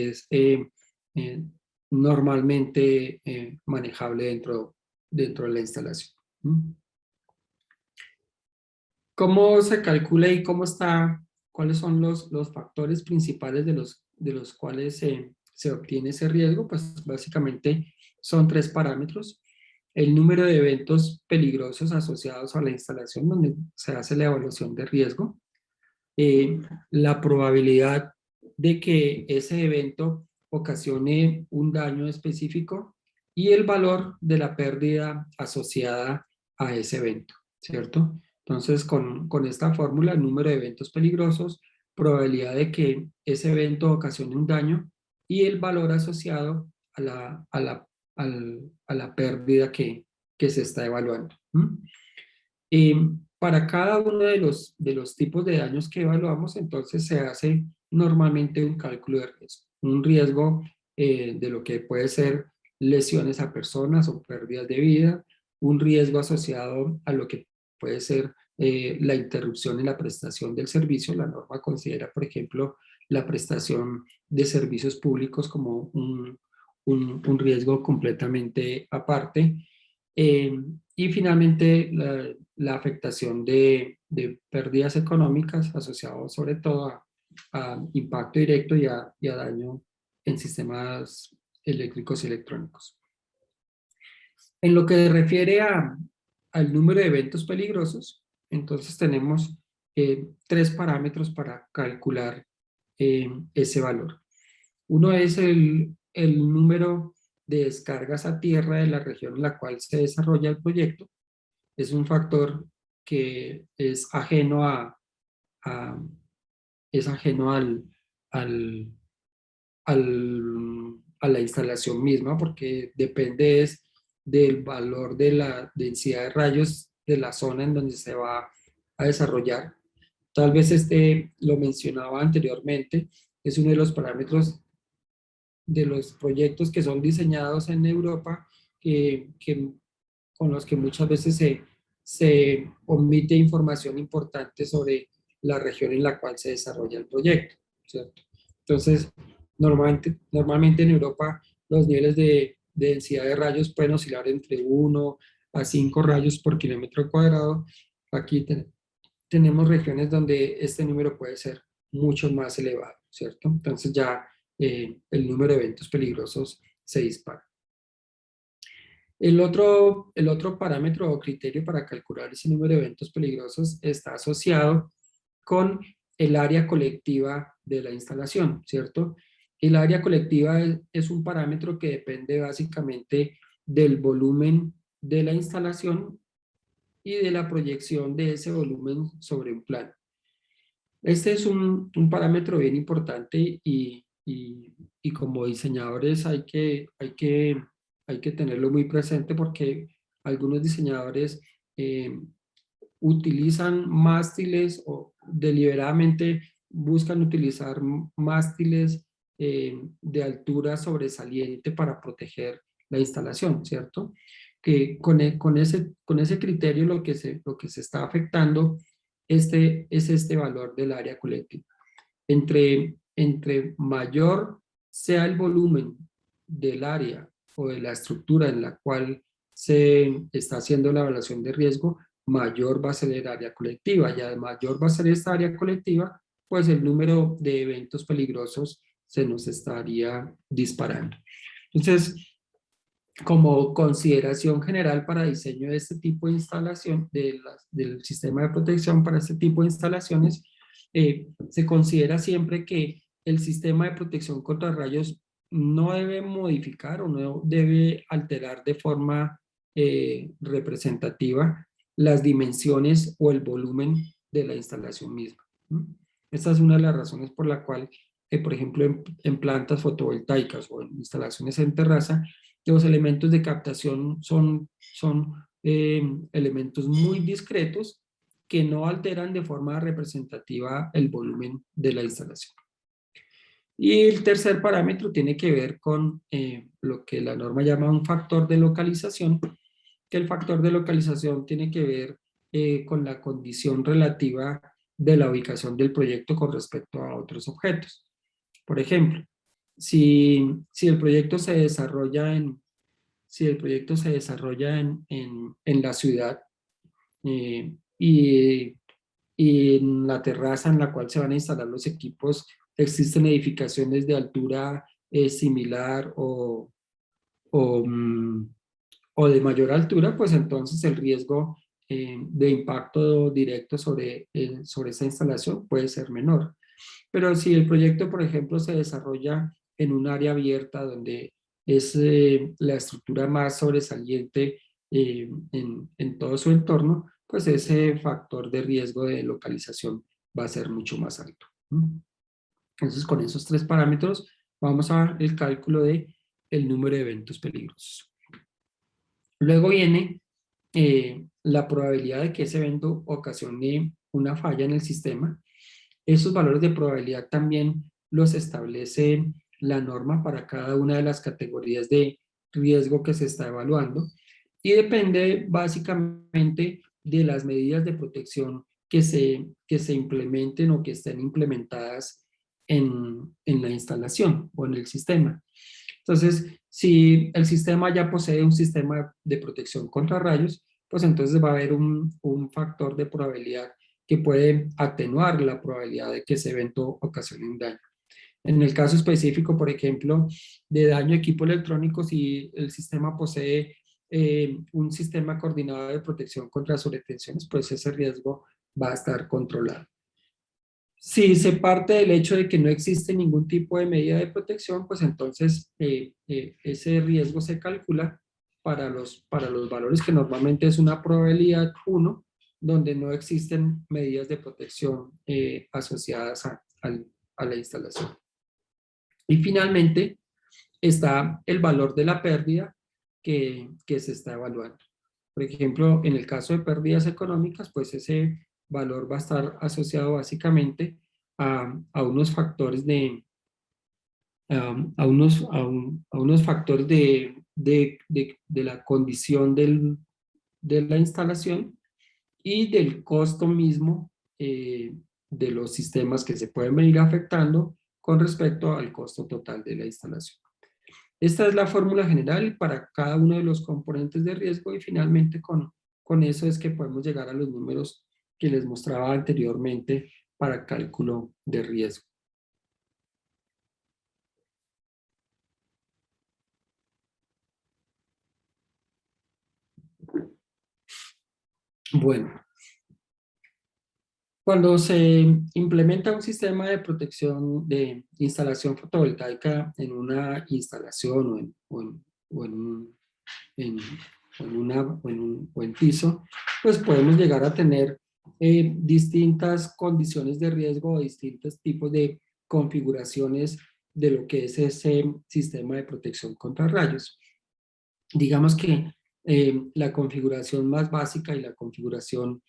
es eh, normalmente manejable dentro de la instalación. ¿Cómo se calcula y cuáles son los factores principales de los cuales se obtiene ese riesgo? Pues básicamente son 3 parámetros. El número de eventos peligrosos asociados a la instalación donde se hace la evaluación de riesgo, la probabilidad de que ese evento ocasione un daño específico y el valor de la pérdida asociada a ese evento, ¿cierto? Entonces, con esta fórmula, número de eventos peligrosos, probabilidad de que ese evento ocasione un daño y el valor asociado a la pérdida que se está evaluando. Para cada uno de los tipos de daños que evaluamos, entonces se hace normalmente un cálculo de riesgo. Un riesgo de lo que puede ser lesiones a personas o pérdidas de vida, un riesgo asociado a lo que puede ser la interrupción en la prestación del servicio. La norma considera, por ejemplo, la prestación de servicios públicos como un riesgo completamente aparte. Y finalmente, la afectación de pérdidas económicas asociadas sobre todo a impacto directo y a daño en sistemas eléctricos y electrónicos. En lo que refiere al número de eventos peligrosos, entonces tenemos 3 parámetros para calcular ese valor. Uno es el número de descargas a tierra de la región en la cual se desarrolla el proyecto. Es un factor que es ajeno es ajeno al a la instalación misma, porque depende del valor de la densidad de rayos de la zona en donde se va a desarrollar. Tal vez lo mencionaba anteriormente, es uno de los parámetros de los proyectos que son diseñados en Europa, con los que muchas veces se omite información importante sobre la región en la cual se desarrolla el proyecto, ¿cierto? Entonces, normalmente en Europa los niveles de densidad de rayos pueden oscilar entre 1 a 5 rayos por kilómetro cuadrado. Aquí tenemos regiones donde este número puede ser mucho más elevado, ¿cierto? Entonces ya el número de eventos peligrosos se dispara. El otro parámetro o criterio para calcular ese número de eventos peligrosos está asociado con el área colectiva de la instalación, ¿cierto? El área colectiva es un parámetro que depende básicamente del volumen de la instalación y de la proyección de ese volumen sobre un plano. Este es un parámetro bien importante y como diseñadores hay que tenerlo muy presente porque algunos diseñadores utilizan mástiles o deliberadamente buscan utilizar mástiles de altura sobresaliente para proteger la instalación, ¿cierto? Que con ese criterio lo que se está afectando es este valor del área colectiva. Entre mayor sea el volumen del área o de la estructura en la cual se está haciendo la evaluación de riesgo, mayor va a ser el área colectiva. Y a mayor va a ser esta área colectiva, pues el número de eventos peligrosos se nos estaría disparando. Entonces, como consideración general para diseño de este tipo de instalación, del sistema de protección para este tipo de instalaciones, se considera siempre que el sistema de protección contra rayos no debe modificar o no debe alterar de forma representativa las dimensiones o el volumen de la instalación misma. Esta es una de las razones por la cual, por ejemplo, en plantas fotovoltaicas o en instalaciones en terraza, los elementos de captación son elementos muy discretos que no alteran de forma representativa el volumen de la instalación. Y el tercer parámetro tiene que ver con lo que la norma llama un factor de localización, que el factor de localización tiene que ver con la condición relativa de la ubicación del proyecto con respecto a otros objetos. Por ejemplo, si el proyecto se desarrolla en la ciudad y en la terraza en la cual se van a instalar los equipos existen edificaciones de altura similar o de mayor altura, pues entonces el riesgo de impacto directo sobre esa instalación puede ser menor. Pero si el proyecto, por ejemplo, se desarrolla en un área abierta donde es la estructura más sobresaliente en todo su entorno, pues ese factor de riesgo de localización va a ser mucho más alto. Entonces, con esos tres parámetros vamos a ver el cálculo de el número de eventos peligrosos. Luego viene la probabilidad de que ese evento ocasione una falla en el sistema. Esos valores de probabilidad también los establece la norma para cada una de las categorías de riesgo que se está evaluando y depende básicamente de las medidas de protección que se implementen o que estén implementadas en la instalación o en el sistema. Entonces, si el sistema ya posee un sistema de protección contra rayos, pues entonces va a haber un factor de probabilidad que puede atenuar la probabilidad de que ese evento ocasione un daño. En el caso específico, por ejemplo, de daño a equipo electrónico, si el sistema posee un sistema coordinado de protección contra sobretensiones, pues ese riesgo va a estar controlado. Si se parte del hecho de que no existe ningún tipo de medida de protección, pues entonces ese riesgo se calcula para los valores que normalmente es una probabilidad 1, donde no existen medidas de protección asociadas a la instalación. Y finalmente, está el valor de la pérdida que se está evaluando. Por ejemplo, en el caso de pérdidas económicas, pues ese valor va a estar asociado básicamente a unos factores a unos factores de la condición de la instalación y del costo mismo de los sistemas que se pueden venir afectando con respecto al costo total de la instalación. Esta es la fórmula general para cada uno de los componentes de riesgo y finalmente con eso es que podemos llegar a los números que les mostraba anteriormente para cálculo de riesgo. Bueno, cuando se implementa un sistema de protección de instalación fotovoltaica en una instalación o en piso, pues podemos llegar a tener distintas condiciones de riesgo o distintos tipos de configuraciones de lo que es ese sistema de protección contra rayos. Digamos que la configuración más básica y la configuración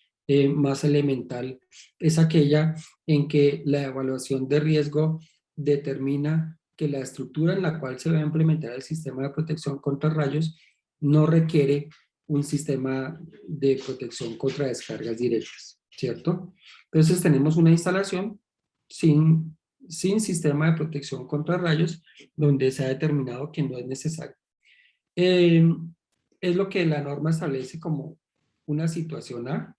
más elemental es aquella en que la evaluación de riesgo determina que la estructura en la cual se va a implementar el sistema de protección contra rayos no requiere un sistema de protección contra descargas directas, ¿cierto? Entonces tenemos una instalación sin sistema de protección contra rayos donde se ha determinado que no es necesario. Es lo que la norma establece como una situación A,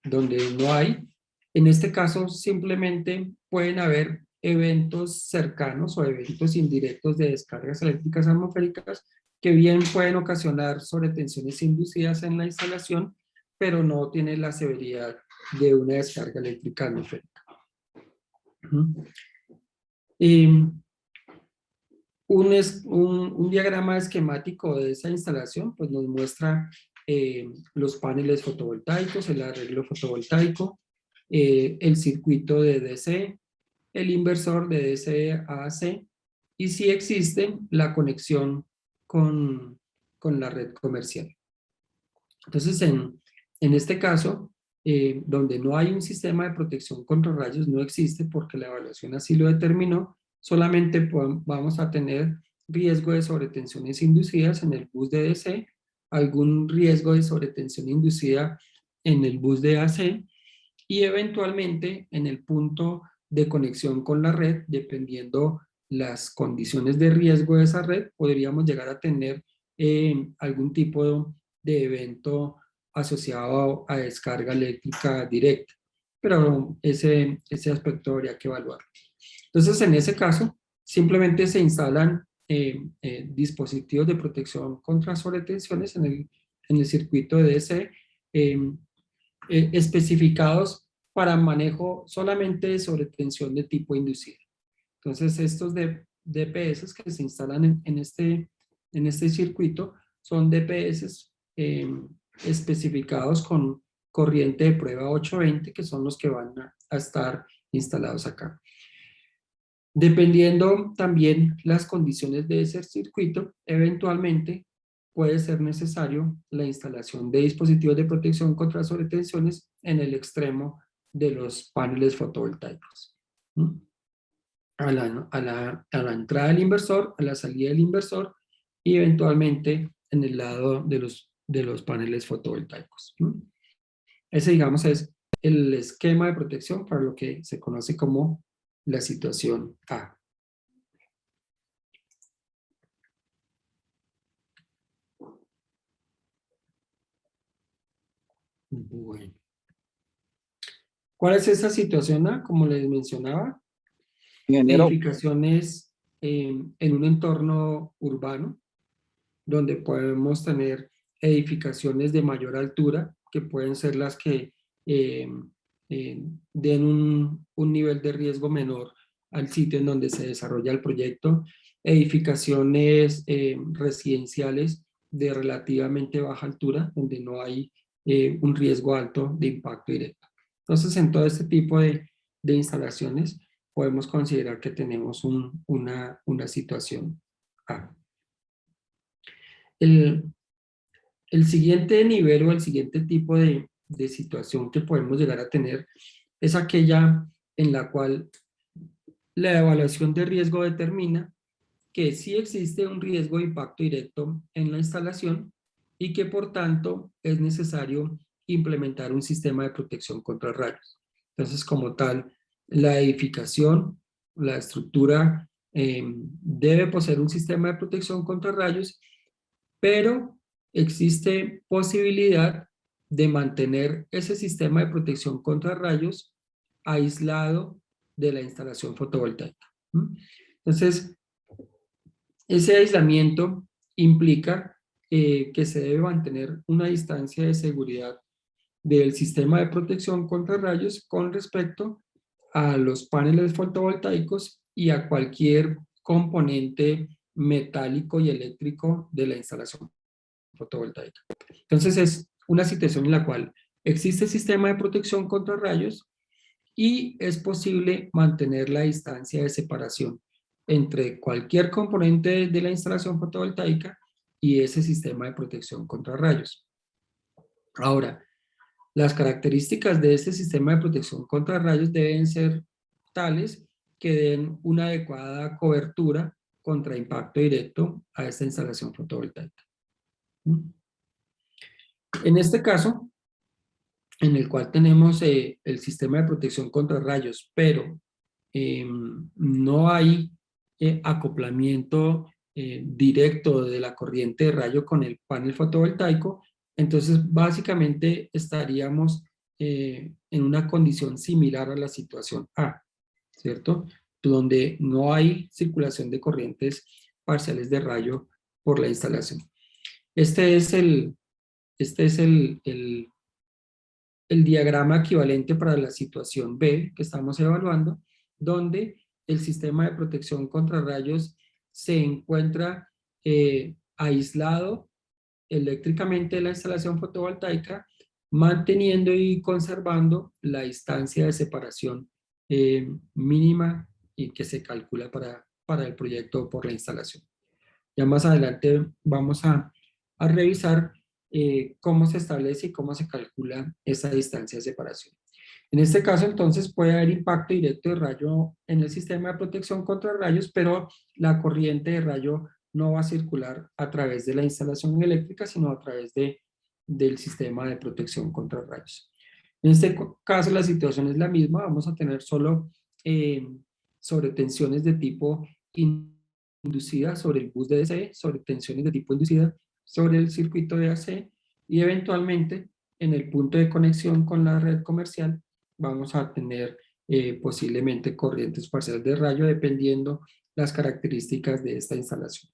donde no hay. En este caso, simplemente pueden haber eventos cercanos o eventos indirectos de descargas eléctricas atmosféricas que bien pueden ocasionar sobretensiones inducidas en la instalación, pero no tienen la severidad de una descarga eléctrica atmosférica. Un diagrama esquemático de esa instalación pues nos muestra los paneles fotovoltaicos, el arreglo fotovoltaico, el circuito de DC, el inversor de DC a AC y si existe la conexión con la red comercial. Entonces en este caso, donde no hay un sistema de protección contra rayos, no existe porque la evaluación así lo determinó, solamente vamos a tener riesgo de sobretensiones inducidas en el bus de DC, algún riesgo de sobretensión inducida en el bus de AC y eventualmente en el punto de conexión con la red, dependiendo las condiciones de riesgo de esa red, podríamos llegar a tener algún tipo de evento asociado a descarga eléctrica directa, pero ese aspecto habría que evaluarlo. Entonces, en ese caso, simplemente se instalan dispositivos de protección contra sobretensiones en el circuito de DC especificados para manejo solamente de sobretensión de tipo inducido. Entonces, estos DPS que se instalan en este circuito son DPS especificados con corriente de prueba 820, que son los que van a estar instalados acá. Dependiendo también las condiciones de ese circuito, eventualmente puede ser necesario la instalación de dispositivos de protección contra sobretensiones en el extremo de los paneles fotovoltaicos. A la entrada del inversor, a la salida del inversor y eventualmente en el lado de los paneles fotovoltaicos. Ese, digamos, es el esquema de protección para lo que se conoce como la situación A. Bueno. ¿Cuál es esa situación A? Como les mencionaba, edificaciones en un entorno urbano, donde podemos tener edificaciones de mayor altura, que pueden ser las que den un nivel de riesgo menor al sitio en donde se desarrolla el proyecto, edificaciones residenciales de relativamente baja altura, donde no hay un riesgo alto de impacto directo. Entonces, en todo este tipo de instalaciones, podemos considerar que tenemos una situación A. El siguiente nivel o el siguiente tipo de situación que podemos llegar a tener es aquella en la cual la evaluación de riesgo determina que sí existe un riesgo de impacto directo en la instalación y que por tanto es necesario implementar un sistema de protección contra rayos. Entonces, como tal, la edificación, la estructura debe poseer un sistema de protección contra rayos, pero existe posibilidad de mantener ese sistema de protección contra rayos aislado de la instalación fotovoltaica. Entonces, ese aislamiento implica que se debe mantener una distancia de seguridad del sistema de protección contra rayos con respecto a los paneles fotovoltaicos y a cualquier componente metálico y eléctrico de la instalación fotovoltaica. Entonces es una situación en la cual existe sistema de protección contra rayos y es posible mantener la distancia de separación entre cualquier componente de la instalación fotovoltaica y ese sistema de protección contra rayos. Ahora, las características de este sistema de protección contra rayos deben ser tales que den una adecuada cobertura contra impacto directo a esta instalación fotovoltaica. En este caso, en el cual tenemos el sistema de protección contra rayos, pero no hay acoplamiento directo de la corriente de rayo con el panel fotovoltaico, entonces básicamente estaríamos en una condición similar a la situación A, ¿cierto? Donde no hay circulación de corrientes parciales de rayo por la instalación. Este es el diagrama equivalente para la situación B que estamos evaluando, donde el sistema de protección contra rayos se encuentra aislado eléctricamente de la instalación fotovoltaica, manteniendo y conservando la distancia de separación mínima y que se calcula para el proyecto por la instalación. Ya más adelante vamos a revisar cómo se establece y cómo se calcula esa distancia de separación. En este caso, entonces, puede haber impacto directo de rayo en el sistema de protección contra rayos, pero la corriente de rayo no va a circular a través de la instalación eléctrica, sino a través del sistema de protección contra rayos. En este caso, la situación es la misma. Vamos a tener solo sobretensiones de tipo inducida sobre el bus de DC, sobre tensiones de tipo inducida sobre el circuito de AC y eventualmente en el punto de conexión con la red comercial vamos a tener posiblemente corrientes parciales de rayo dependiendo las características de esta instalación.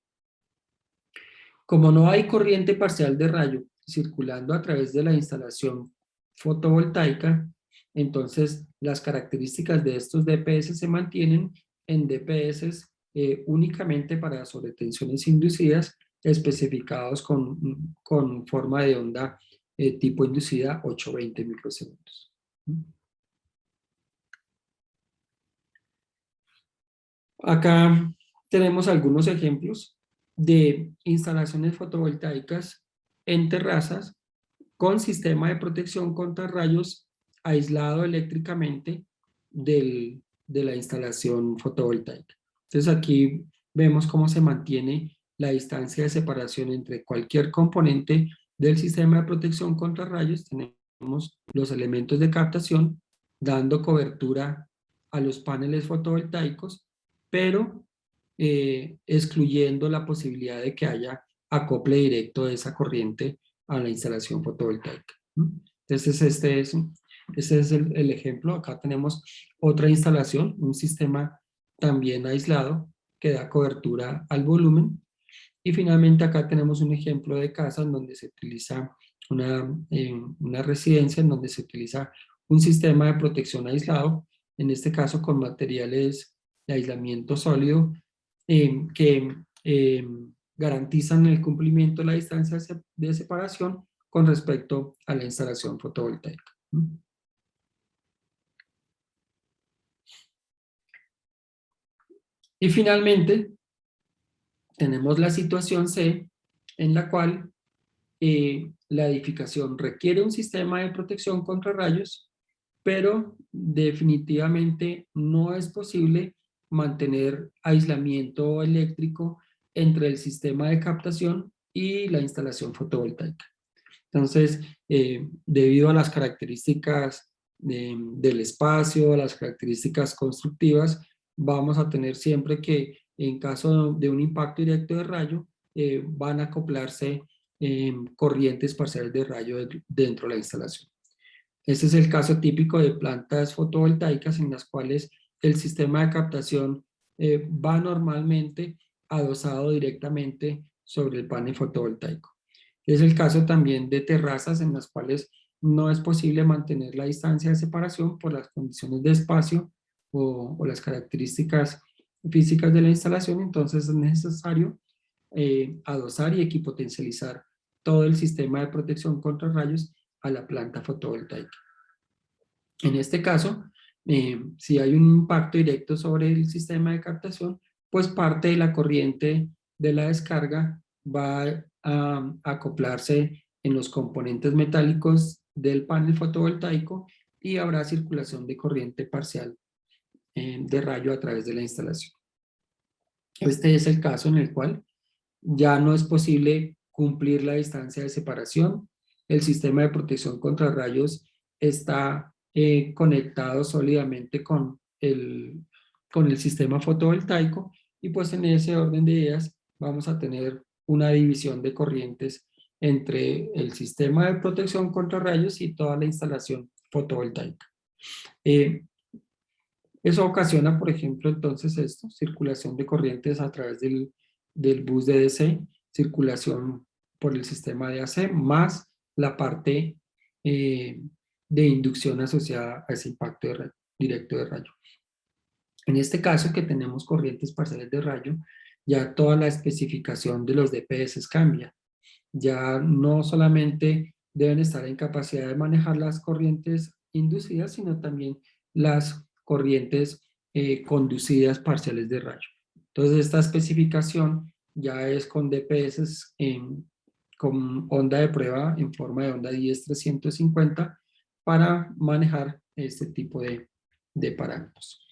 Como no hay corriente parcial de rayo circulando a través de la instalación fotovoltaica, entonces las características de estos DPS se mantienen en DPS únicamente para sobretensiones inducidas especificados con forma de onda tipo inducida 820 microsegundos. Acá tenemos algunos ejemplos de instalaciones fotovoltaicas en terrazas con sistema de protección contra rayos aislado eléctricamente de la instalación fotovoltaica. Entonces aquí vemos cómo se mantiene la distancia de separación entre cualquier componente del sistema de protección contra rayos. Tenemos los elementos de captación dando cobertura a los paneles fotovoltaicos, pero excluyendo la posibilidad de que haya acople directo de esa corriente a la instalación fotovoltaica. Entonces este es el ejemplo. Acá tenemos otra instalación, un sistema también aislado que da cobertura al volumen. Y finalmente acá tenemos un ejemplo de casa en donde se utiliza una residencia en donde se utiliza un sistema de protección aislado, en este caso con materiales de aislamiento sólido que garantizan el cumplimiento de la distancia de separación con respecto a la instalación fotovoltaica. Y finalmente, tenemos la situación C, en la cual la edificación requiere un sistema de protección contra rayos, pero definitivamente no es posible mantener aislamiento eléctrico entre el sistema de captación y la instalación fotovoltaica. Entonces, debido a las características del espacio, a las características constructivas, vamos a tener siempre que, en caso de un impacto directo de rayo, van a acoplarse corrientes parciales de rayo dentro de la instalación. Este es el caso típico de plantas fotovoltaicas en las cuales el sistema de captación va normalmente adosado directamente sobre el panel fotovoltaico. Es el caso también de terrazas en las cuales no es posible mantener la distancia de separación por las condiciones de espacio o las características físicas de la instalación, entonces es necesario adosar y equipotencializar todo el sistema de protección contra rayos a la planta fotovoltaica. En este caso, si hay un impacto directo sobre el sistema de captación, pues parte de la corriente de la descarga va a acoplarse en los componentes metálicos del panel fotovoltaico y habrá circulación de corriente parcial de rayo a través de la instalación. Este es el caso en el cual ya no es posible cumplir la distancia de separación. El sistema de protección contra rayos está conectado sólidamente con el sistema fotovoltaico y pues en ese orden de ideas vamos a tener una división de corrientes entre el sistema de protección contra rayos y toda la instalación fotovoltaica. Eso ocasiona, por ejemplo, entonces esto, circulación de corrientes a través del bus de DC, circulación por el sistema de AC, más la parte de inducción asociada a ese impacto directo de rayo. En este caso que tenemos corrientes parciales de rayo, ya toda la especificación de los DPS cambia. Ya no solamente deben estar en capacidad de manejar las corrientes inducidas, sino también las corrientes conducidas parciales de rayo. Entonces esta especificación ya es con DPS con onda de prueba en forma de onda 10-350 para manejar este tipo de parámetros.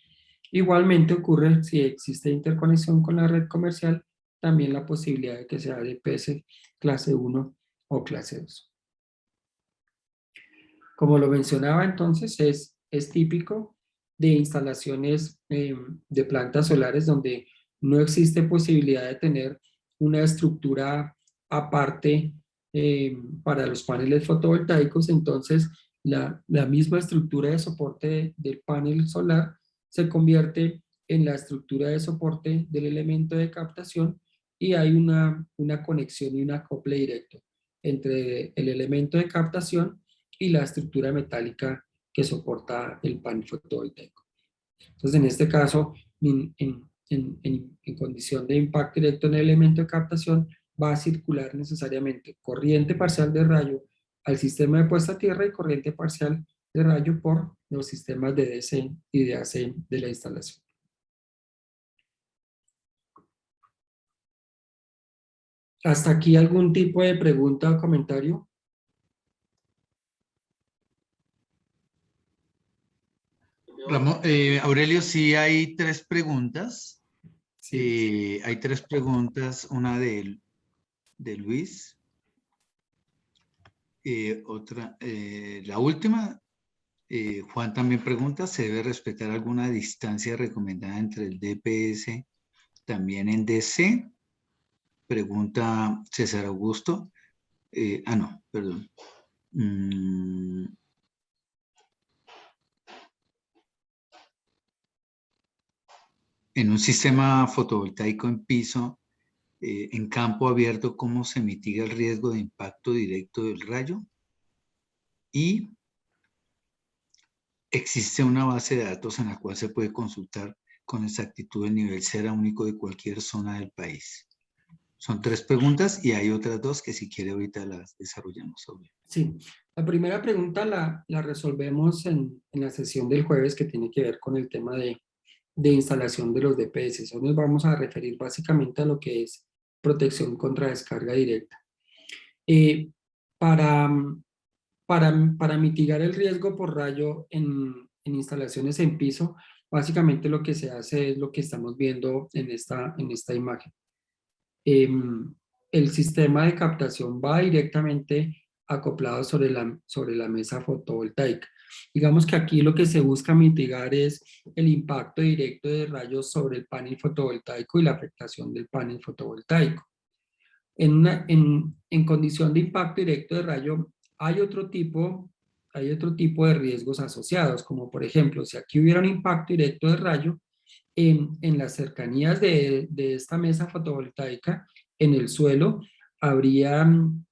Igualmente ocurre si existe interconexión con la red comercial, también la posibilidad de que sea DPS clase 1 o clase 2. Como lo mencionaba entonces, es típico de instalaciones de plantas solares donde no existe posibilidad de tener una estructura aparte para los paneles fotovoltaicos, entonces la misma estructura de soporte del panel solar se convierte en la estructura de soporte del elemento de captación y hay una conexión y un acople directo entre el elemento de captación y la estructura metálica que soporta el panel fotovoltaico. Entonces, en este caso, en condición de impacto directo en el elemento de captación, va a circular necesariamente corriente parcial de rayo al sistema de puesta a tierra y corriente parcial de rayo por los sistemas de DC y de AC de la instalación. ¿Hasta aquí algún tipo de pregunta o comentario?
Aurelio, sí hay tres preguntas.
Sí.
Hay tres preguntas, una de Luis, otra, la última, Juan también pregunta, ¿se debe respetar alguna distancia recomendada entre el DPS también en DC? Pregunta César Augusto. No, perdón. En un sistema fotovoltaico en piso, en campo abierto, ¿cómo se mitiga el riesgo de impacto directo del rayo? Y existe una base de datos en la cual se puede consultar con exactitud el nivel cera único de cualquier zona del país. Son tres preguntas y hay otras dos que si quiere ahorita las desarrollamos.
Sí, la primera pregunta la resolvemos en la sesión del jueves que tiene que ver con el tema de instalación de los DPS. Hoy nos vamos a referir básicamente a lo que es protección contra descarga directa. Para, para mitigar el riesgo por rayo en instalaciones en piso, básicamente lo que se hace es lo que estamos viendo en esta imagen. El sistema de captación va directamente acoplado sobre la mesa fotovoltaica. Digamos que aquí lo que se busca mitigar es el impacto directo de rayos sobre el panel fotovoltaico y la afectación del panel fotovoltaico. En condición de impacto directo de rayo hay otro tipo de riesgos asociados, como por ejemplo, si aquí hubiera un impacto directo de rayo, en las cercanías de esta mesa fotovoltaica, en el suelo, habría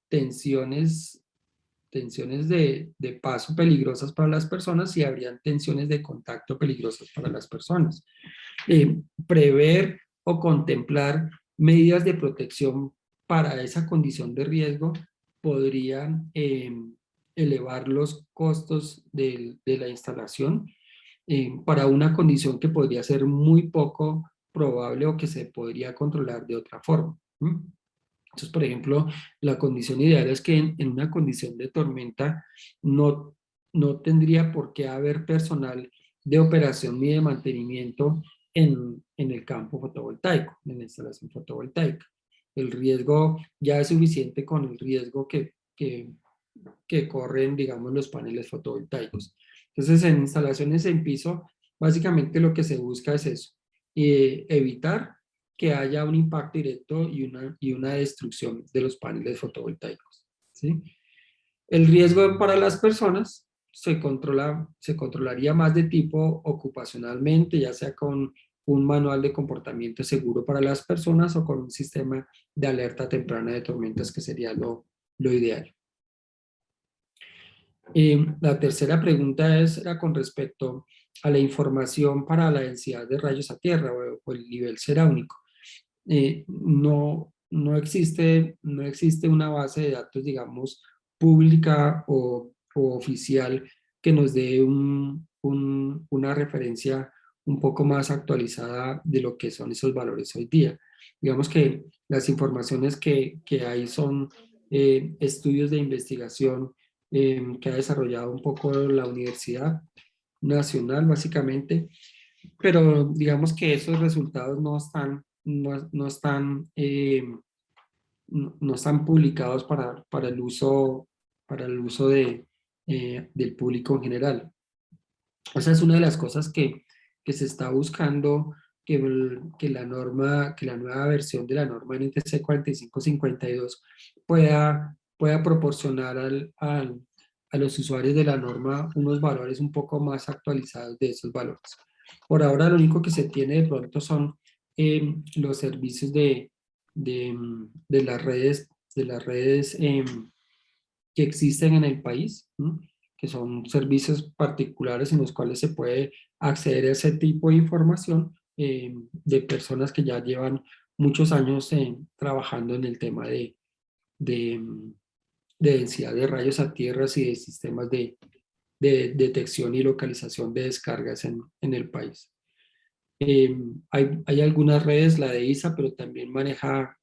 tensiones de paso peligrosas para las personas y habrían tensiones de contacto peligrosas para las personas. Prever o contemplar medidas de protección para esa condición de riesgo podría elevar los costos de la instalación para una condición que podría ser muy poco probable o que se podría controlar de otra forma. Entonces, por ejemplo, la condición ideal es que en una condición de tormenta no tendría por qué haber personal de operación ni de mantenimiento en el campo fotovoltaico, en la instalación fotovoltaica. El riesgo ya es suficiente con el riesgo que corren, digamos, los paneles fotovoltaicos. Entonces, en instalaciones en piso, básicamente lo que se busca es eso, evitar que haya un impacto directo y una destrucción de los paneles fotovoltaicos, ¿sí? El riesgo para las personas se controlaría más de tipo ocupacionalmente, ya sea con un manual de comportamiento seguro para las personas o con un sistema de alerta temprana de tormentas, que sería lo ideal. La tercera pregunta era con respecto a la información para la densidad de rayos a tierra o el nivel ceráunico. No existe una base de datos, digamos, pública o oficial que nos dé una referencia un poco más actualizada de lo que son esos valores hoy día. Digamos que las informaciones que hay son estudios de investigación que ha desarrollado un poco la Universidad Nacional, básicamente, pero digamos que esos resultados no están publicados para el uso del público en general. Esa es una de las cosas que se está buscando, que la nueva versión de la norma NTC 4552 pueda proporcionar a los usuarios de la norma unos valores un poco más actualizados de esos valores. Por ahora lo único que se tiene de pronto son los servicios de las redes, que existen en el país, ¿no? Que son servicios particulares en los cuales se puede acceder a ese tipo de información de personas que ya llevan muchos años trabajando en el tema de densidad de rayos a tierras y de sistemas de detección y localización de descargas en el país. Hay algunas redes, la de ISA, pero también maneja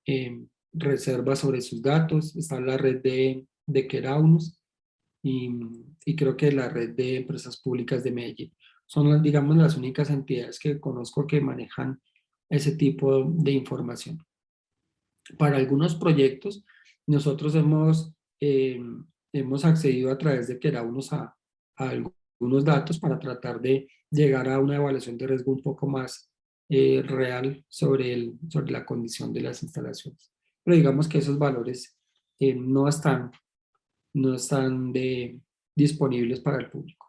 reservas sobre sus datos. Está la red de Keraunos y creo que la red de empresas públicas de Medellín. Son, digamos, las únicas entidades que conozco que manejan ese tipo de información. Para algunos proyectos, nosotros hemos accedido a través de Keraunos a algunos datos para tratar de llegar a una evaluación de riesgo un poco más real sobre la condición de las instalaciones. Pero digamos que esos valores no están disponibles para el público.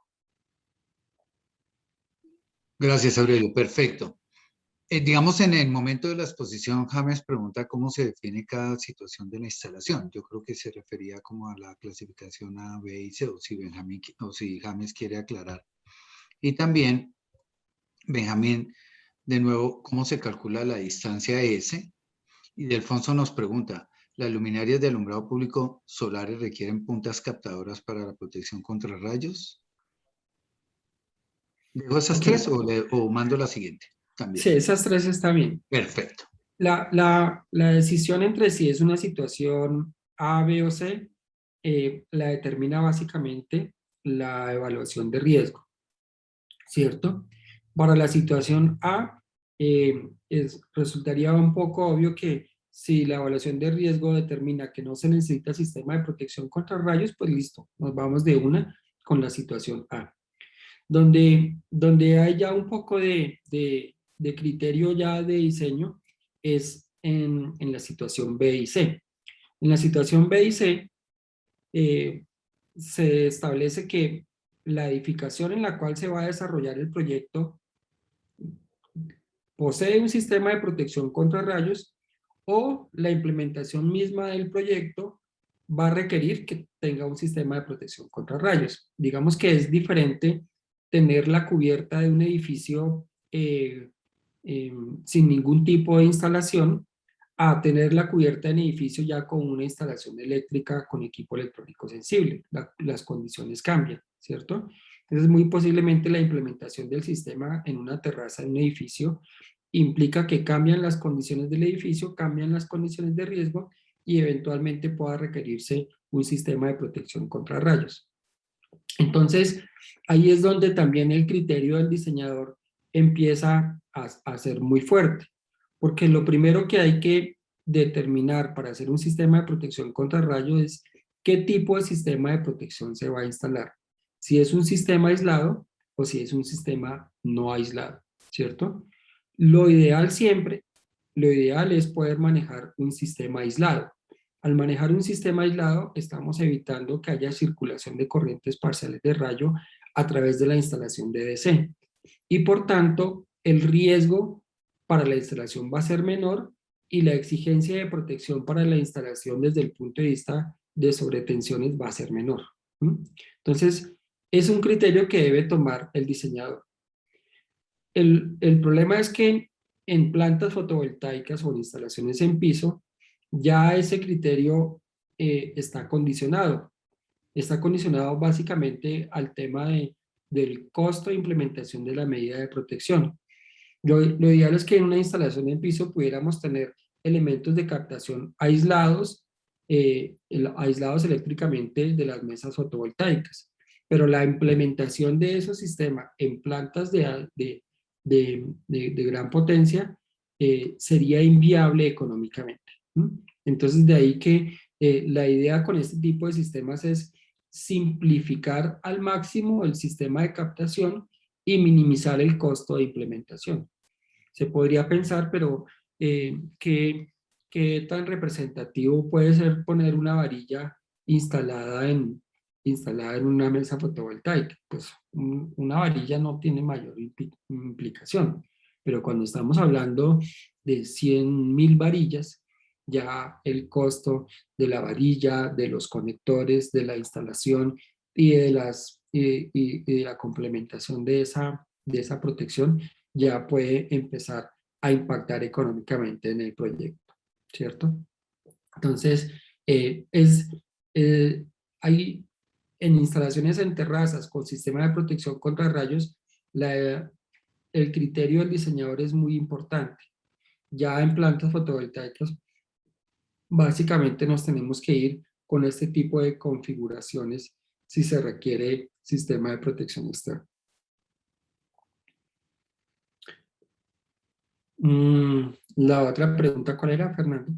Gracias, Aurelio. Perfecto. Digamos, en el momento de la exposición, James pregunta cómo se define cada situación de la instalación. Yo creo que se refería como a la clasificación A, B y C, o si James quiere aclarar. Y también, Benjamín, de nuevo, cómo se calcula la distancia S. Y Delfonso nos pregunta, ¿las luminarias de alumbrado público solares requieren puntas captadoras para la protección contra rayos? ¿Dejo esas tres o mando la siguiente? También.
Sí, esas tres están bien.
Perfecto.
La decisión entre si es una situación A, B o C la determina básicamente la evaluación de riesgo, ¿cierto? Para la situación A, resultaría un poco obvio que si la evaluación de riesgo determina que no se necesita sistema de protección contra rayos, pues listo, nos vamos de una con la situación A. Donde hay ya un poco de criterio ya de diseño es en la situación B y C. En la situación B y C eh, se establece que la edificación en la cual se va a desarrollar el proyecto posee un sistema de protección contra rayos o la implementación misma del proyecto va a requerir que tenga un sistema de protección contra rayos. Digamos que es diferente tener la cubierta de un edificio sin ningún tipo de instalación a tener la cubierta en edificio ya con una instalación eléctrica con equipo electrónico sensible. Las condiciones cambian, ¿cierto? Entonces, muy posiblemente la implementación del sistema en una terraza de un edificio implica que cambian las condiciones del edificio, cambian las condiciones de riesgo y eventualmente pueda requerirse un sistema de protección contra rayos. Entonces, ahí es donde también el criterio del diseñador empieza a ser muy fuerte, porque lo primero que hay que determinar para hacer un sistema de protección contra rayos es qué tipo de sistema de protección se va a instalar. Si es un sistema aislado o si es un sistema no aislado, ¿cierto? Lo ideal siempre, lo ideal es poder manejar un sistema aislado. Al manejar un sistema aislado, estamos evitando que haya circulación de corrientes parciales de rayo a través de la instalación de DC. Y por tanto, el riesgo para la instalación va a ser menor y la exigencia de protección para la instalación desde el punto de vista de sobretensiones va a ser menor. Entonces, es un criterio que debe tomar el diseñador. El problema es que en plantas fotovoltaicas o en instalaciones en piso, ya ese criterio está condicionado. Está condicionado básicamente al tema del costo de implementación de la medida de protección. Lo ideal es que en una instalación en piso pudiéramos tener elementos de captación aislados, aislados eléctricamente de las mesas fotovoltaicas. Pero la implementación de esos sistemas en plantas de gran potencia sería inviable económicamente. Entonces, de ahí que la idea con este tipo de sistemas es simplificar al máximo el sistema de captación y minimizar el costo de implementación. Se podría pensar, pero ¿qué tan representativo puede ser poner una varilla instalada en una mesa fotovoltaica? Pues una varilla no tiene mayor implicación, pero cuando estamos hablando de 100.000 varillas, ya el costo de la varilla, de los conectores, de la instalación y de la complementación de esa protección ya puede empezar a impactar económicamente en el proyecto, ¿cierto? Entonces, eh, es, eh, hay en instalaciones en terrazas con sistema de protección contra rayos, el criterio del diseñador es muy importante. Ya en plantas fotovoltaicas, básicamente nos tenemos que ir con este tipo de configuraciones si se requiere sistema de protección externa. La otra pregunta, ¿cuál era, Fernando?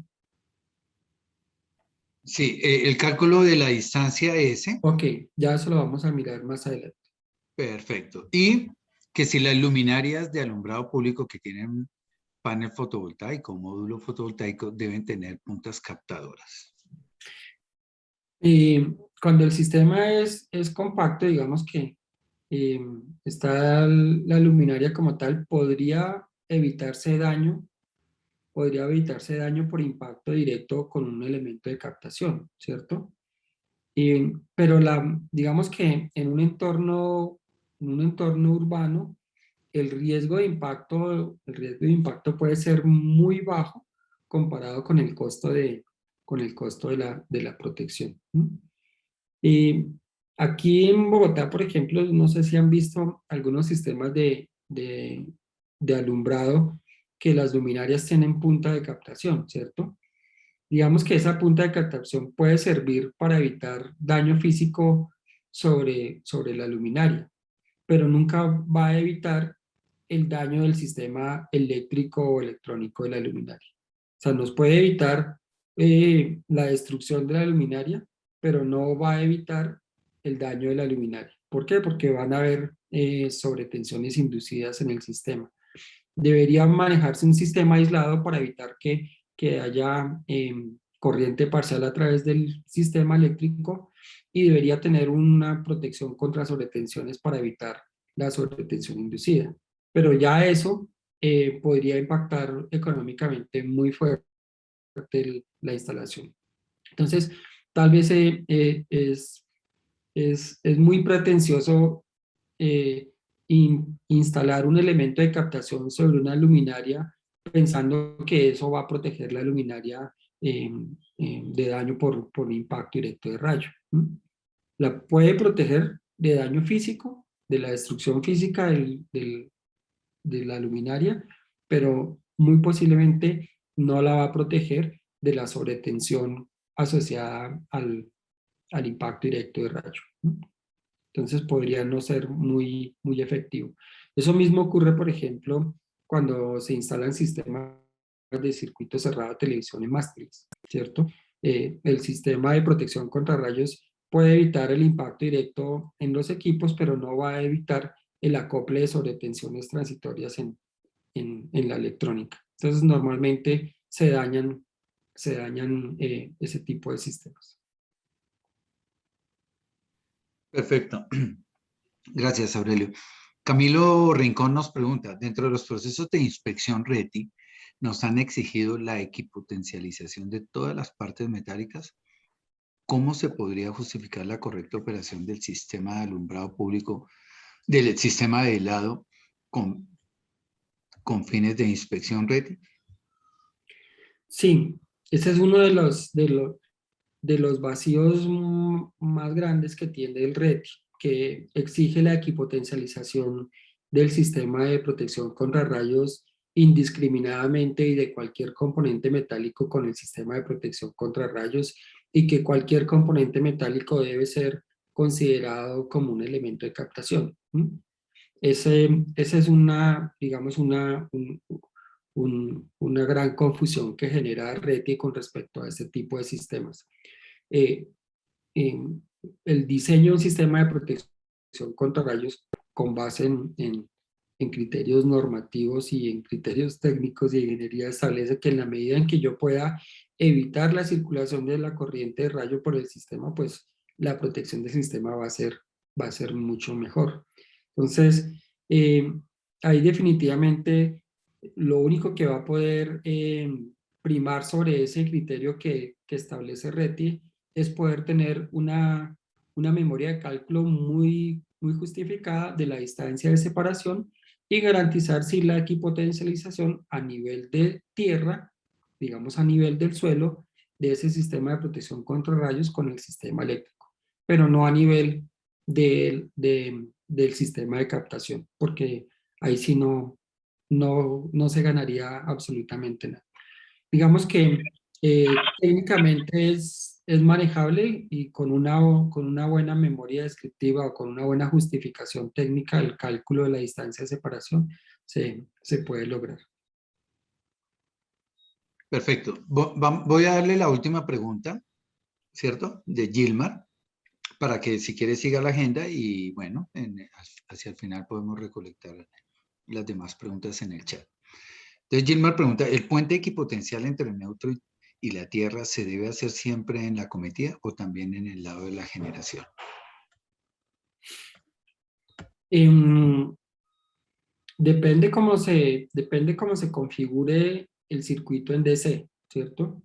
Sí, el cálculo de la distancia S,
Ok, ya eso lo vamos a mirar más adelante.
perfecto. Y que si las luminarias de alumbrado público que tienen panel fotovoltaico o módulo fotovoltaico deben tener puntas captadoras.
Cuando el sistema es compacto, digamos que está la luminaria como tal, podría evitarse daño por impacto directo con un elemento de captación, ¿cierto? Pero digamos que en un entorno urbano, el riesgo de impacto puede ser muy bajo comparado con el costo de la protección. Y aquí en Bogotá, por ejemplo, no sé si han visto algunos sistemas de alumbrado que las luminarias tienen punta de captación, ¿cierto? Digamos que esa punta de captación puede servir para evitar daño físico sobre la luminaria, pero nunca va a evitar el daño del sistema eléctrico o electrónico de la luminaria. O sea, nos puede evitar la destrucción de la luminaria, pero no va a evitar el daño de la luminaria. ¿Por qué? Porque van a haber sobretensiones inducidas en el sistema. Debería manejarse un sistema aislado para evitar que haya corriente parcial a través del sistema eléctrico y debería tener una protección contra sobretensiones para evitar la sobretensión inducida. Pero ya eso podría impactar económicamente muy fuerte la instalación. Entonces, tal vez es muy pretencioso instalar un elemento de captación sobre una luminaria pensando que eso va a proteger la luminaria de daño por impacto directo de rayo. La puede proteger de daño físico, de la destrucción física de la luminaria, pero muy posiblemente no la va a proteger de la sobretensión asociada al impacto directo de rayo. Entonces podría no ser muy efectivo. Eso mismo ocurre, por ejemplo, cuando se instalan sistemas de circuito cerrado de televisión en mástiles, ¿cierto? El sistema de protección contra rayos puede evitar el impacto directo en los equipos, pero no va a evitar el acople de sobretensiones transitorias en la electrónica. Entonces normalmente se dañan ese tipo de sistemas.
Perfecto. Gracias, Aurelio. Camilo Rincón nos pregunta, dentro de los procesos de inspección RETI, ¿nos han exigido la equipotencialización de todas las partes metálicas? ¿Cómo se podría justificar la correcta operación del sistema de alumbrado público, del sistema de helado con fines de inspección RETI?
Sí, ese es uno de los vacíos más grandes que tiene el RETI, que exige la equipotencialización del sistema de protección contra rayos indiscriminadamente y de cualquier componente metálico con el sistema de protección contra rayos y que cualquier componente metálico debe ser considerado como un elemento de captación. Ese es una, digamos, una gran confusión que genera RETI con respecto a este tipo de sistemas. Eh, el diseño de un sistema de protección contra rayos con base en criterios normativos y en criterios técnicos de ingeniería establece que en la medida en que yo pueda evitar la circulación de la corriente de rayo por el sistema, pues la protección del sistema va a ser mucho mejor. Entonces, ahí definitivamente lo único que va a poder primar sobre ese criterio que establece RETI es poder tener una memoria de cálculo muy justificada de la distancia de separación y garantizar si la equipotencialización a nivel de tierra, digamos a nivel del suelo, de ese sistema de protección contra rayos con el sistema eléctrico, pero no a nivel del sistema de captación, porque ahí sí no se ganaría absolutamente nada. Digamos que técnicamente es manejable y con una buena memoria descriptiva o con una buena justificación técnica del cálculo de la distancia de separación se puede lograr.
Perfecto. Voy a darle la última pregunta, ¿cierto? De Gilmar, para que si quiere siga la agenda y bueno, hacia el final podemos recolectar las demás preguntas en el chat. Entonces Gilmar pregunta, ¿el puente equipotencial entre el neutro y la Tierra se debe hacer siempre en la acometida o también en el lado de la generación?
Depende cómo se configure el circuito en DC, ¿cierto?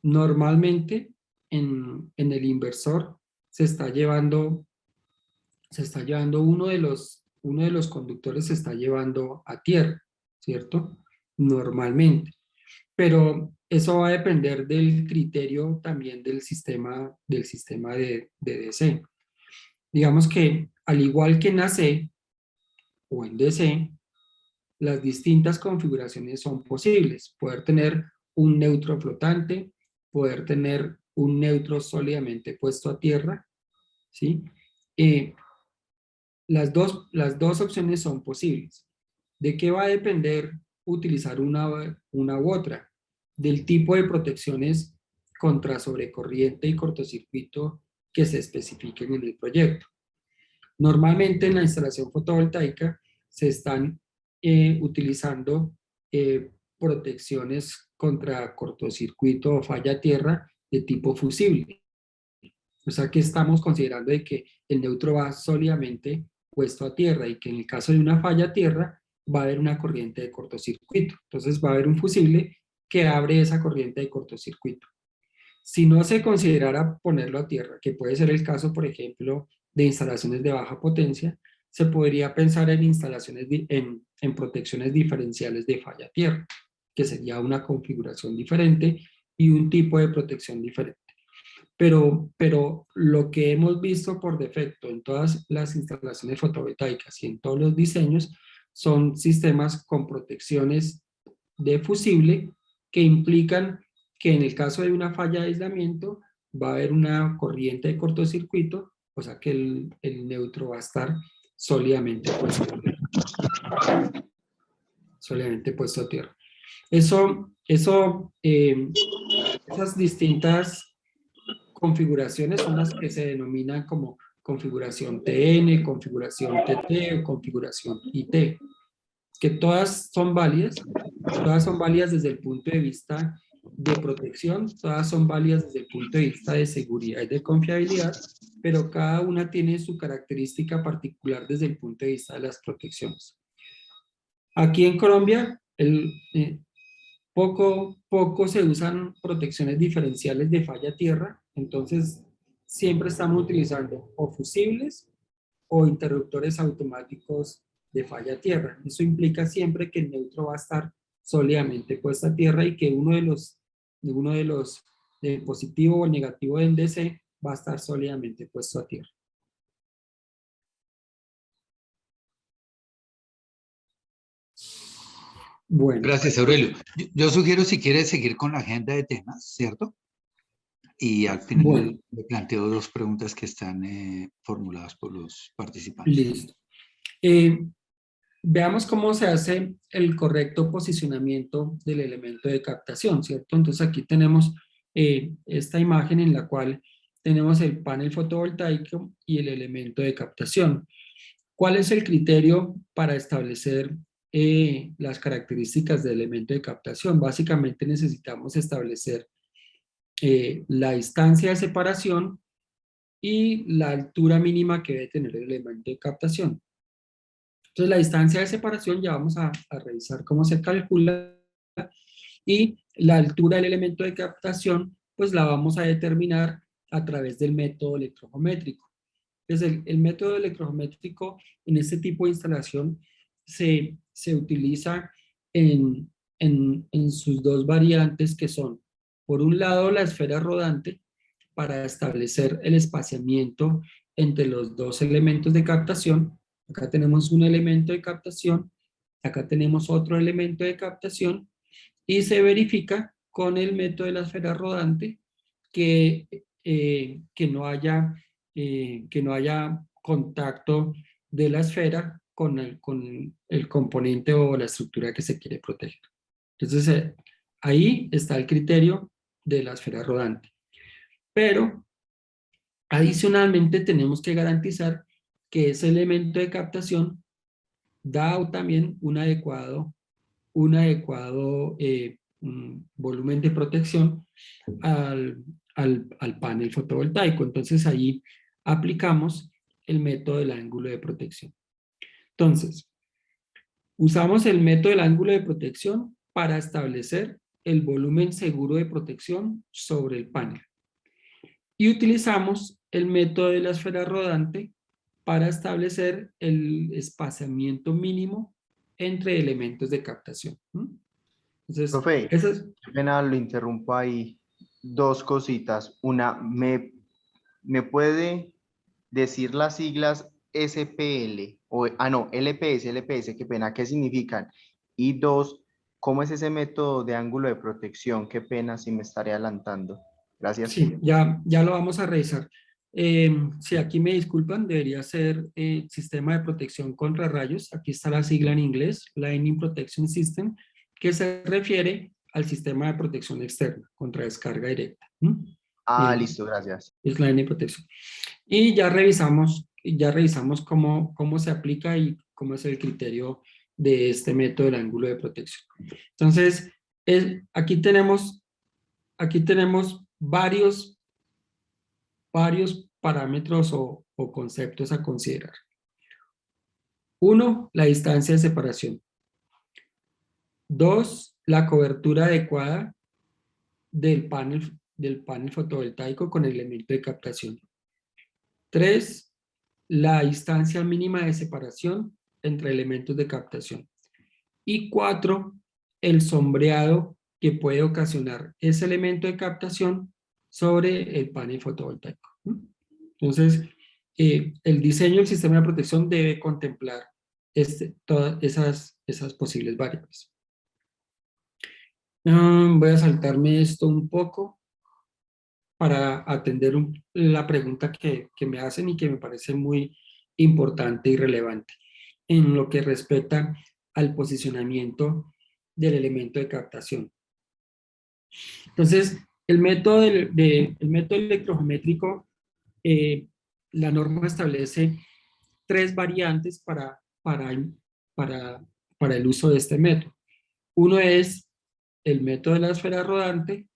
Normalmente en el inversor se está llevando uno de los conductores se está llevando a tierra, ¿cierto? Normalmente. Pero eso va a depender del criterio también del sistema de DC. Digamos que al igual que en AC o en DC, las distintas configuraciones son posibles. Poder tener un neutro flotante, poder tener un neutro sólidamente puesto a tierra, ¿sí? Las dos opciones son posibles. ¿De qué va a depender utilizar una u otra? Del tipo de protecciones contra sobrecorriente y cortocircuito que se especifiquen en el proyecto. Normalmente en la instalación fotovoltaica se están utilizando protecciones contra cortocircuito o falla tierra de tipo fusible. O sea que estamos considerando de que el neutro va sólidamente puesto a tierra y que en el caso de una falla a tierra va a haber una corriente de cortocircuito. Entonces va a haber un fusible que abre esa corriente de cortocircuito. Si no se considerara ponerlo a tierra, que puede ser el caso, por ejemplo, de instalaciones de baja potencia, se podría pensar en instalaciones en protecciones diferenciales de falla a tierra, que sería una configuración diferente y un tipo de protección diferente. Pero lo que hemos visto por defecto en todas las instalaciones fotovoltaicas y en todos los diseños son sistemas con protecciones de fusible que implican que en el caso de una falla de aislamiento va a haber una corriente de cortocircuito, o sea que el neutro va a estar sólidamente puesto a tierra. Sólidamente puesto a tierra. Esas distintas configuraciones son las que se denominan como configuración TN, configuración TT o configuración IT, que todas son válidas desde el punto de vista de protección, todas son válidas desde el punto de vista de seguridad y de confiabilidad, pero cada una tiene su característica particular desde el punto de vista de las protecciones. Aquí en Colombia, poco se usan protecciones diferenciales de falla tierra, entonces siempre estamos utilizando o fusibles o interruptores automáticos de falla tierra. Eso implica siempre que el neutro va a estar sólidamente puesto a tierra y que uno de los positivo o negativo de NDC va a estar sólidamente puesto a tierra. Bueno.
Gracias, Aurelio. Yo sugiero si quieres seguir con la agenda de temas, ¿cierto? Y al final
Bueno,
le planteo dos preguntas que están formuladas por los participantes.
listo. Veamos cómo se hace el correcto posicionamiento del elemento de captación, ¿cierto? Entonces aquí tenemos esta imagen en la cual tenemos el panel fotovoltaico y el elemento de captación. ¿Cuál es el criterio para establecer las características del elemento de captación? Básicamente necesitamos establecer la distancia de separación y la altura mínima que debe tener el elemento de captación. Entonces la distancia de separación ya vamos a revisar cómo se calcula y la altura del elemento de captación pues la vamos a determinar a través del método electrogeométrico. Entonces el método electrogeométrico en este tipo de instalación se utiliza en sus dos variantes que son, por un lado, la esfera rodante para establecer el espaciamiento entre los dos elementos de captación. Acá tenemos un elemento de captación, acá tenemos otro elemento de captación y se verifica con el método de la esfera rodante que no haya contacto de la esfera con el componente o la estructura que se quiere proteger. Entonces, ahí está el criterio de la esfera rodante. Pero, adicionalmente, tenemos que garantizar que ese elemento de captación da también un adecuado volumen de protección al panel fotovoltaico. Entonces, ahí aplicamos el método del ángulo de protección. Entonces, usamos el método del ángulo de protección para establecer el volumen seguro de protección sobre el panel. Y utilizamos el método de la esfera rodante para establecer el espaciamiento mínimo entre elementos de captación. Entonces,
Profe,
eso es...
qué pena, lo interrumpo ahí. Dos cositas. Una, ¿me puede decir las siglas SPL? No, LPS, qué pena, ¿qué significan? Y dos, ¿cómo es ese método de ángulo de protección? Qué pena si me estaré adelantando. Gracias.
Sí, ya lo vamos a revisar. Si aquí me disculpan, debería ser sistema de protección contra rayos. Aquí está la sigla en inglés, Lightning Protection System, que se refiere al sistema de protección externa contra descarga directa.
Ah, listo, gracias.
Es Lightning Protection. Y ya revisamos cómo se aplica y cómo es el criterio de este método del ángulo de protección. Entonces, aquí tenemos varios parámetros o conceptos a considerar. Uno, la distancia de separación. Dos, la cobertura adecuada del panel fotovoltaico con el elemento de captación. Tres, la distancia mínima de separación entre elementos de captación. Y cuatro, el sombreado que puede ocasionar ese elemento de captación sobre el panel fotovoltaico. Entonces, el diseño del sistema de protección debe contemplar todas esas posibles variables. Voy a saltarme esto un poco para atender la pregunta que me hacen y que me parece muy importante y relevante en lo que respecta al posicionamiento del elemento de captación. Entonces, el método electrogeométrico, la norma establece 3 variantes para el uso de este método. Uno es el método de la esfera rodante,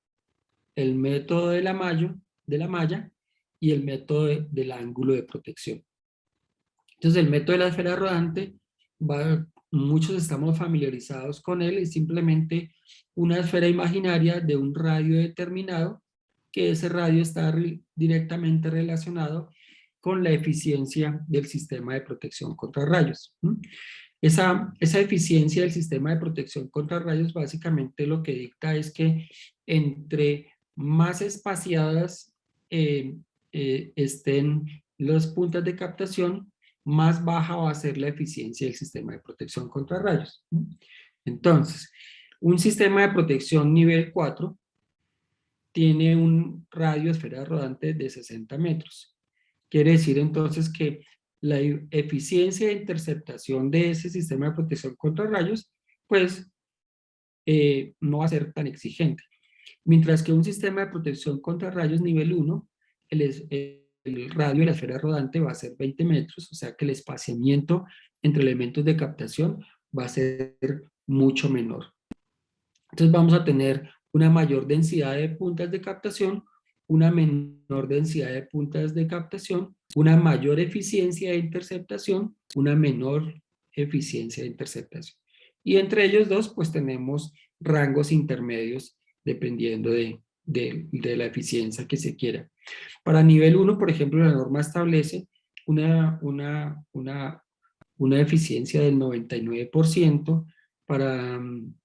el método de la malla y el método del ángulo de protección. Entonces, el método de la esfera rodante, muchos estamos familiarizados con él, es simplemente una esfera imaginaria de un radio determinado, que ese radio está directamente relacionado con la eficiencia del sistema de protección contra rayos. Esa eficiencia del sistema de protección contra rayos básicamente lo que dicta es que entre más espaciadas estén las puntas de captación, más baja va a ser la eficiencia del sistema de protección contra rayos. Entonces, un sistema de protección nivel 4 tiene un radio esfera rodante de 60 metros. Quiere decir entonces que la eficiencia de interceptación de ese sistema de protección contra rayos, pues no va a ser tan exigente. Mientras que un sistema de protección contra rayos nivel 1, el radio de la esfera rodante va a ser 20 metros, o sea que el espaciamiento entre elementos de captación va a ser mucho menor. Entonces vamos a tener una mayor densidad de puntas de captación, una menor densidad de puntas de captación, una mayor eficiencia de interceptación, una menor eficiencia de interceptación. Y entre ellos dos, pues tenemos rangos intermedios dependiendo de la eficiencia que se quiera. Para nivel 1, por ejemplo, la norma establece una eficiencia del 99%,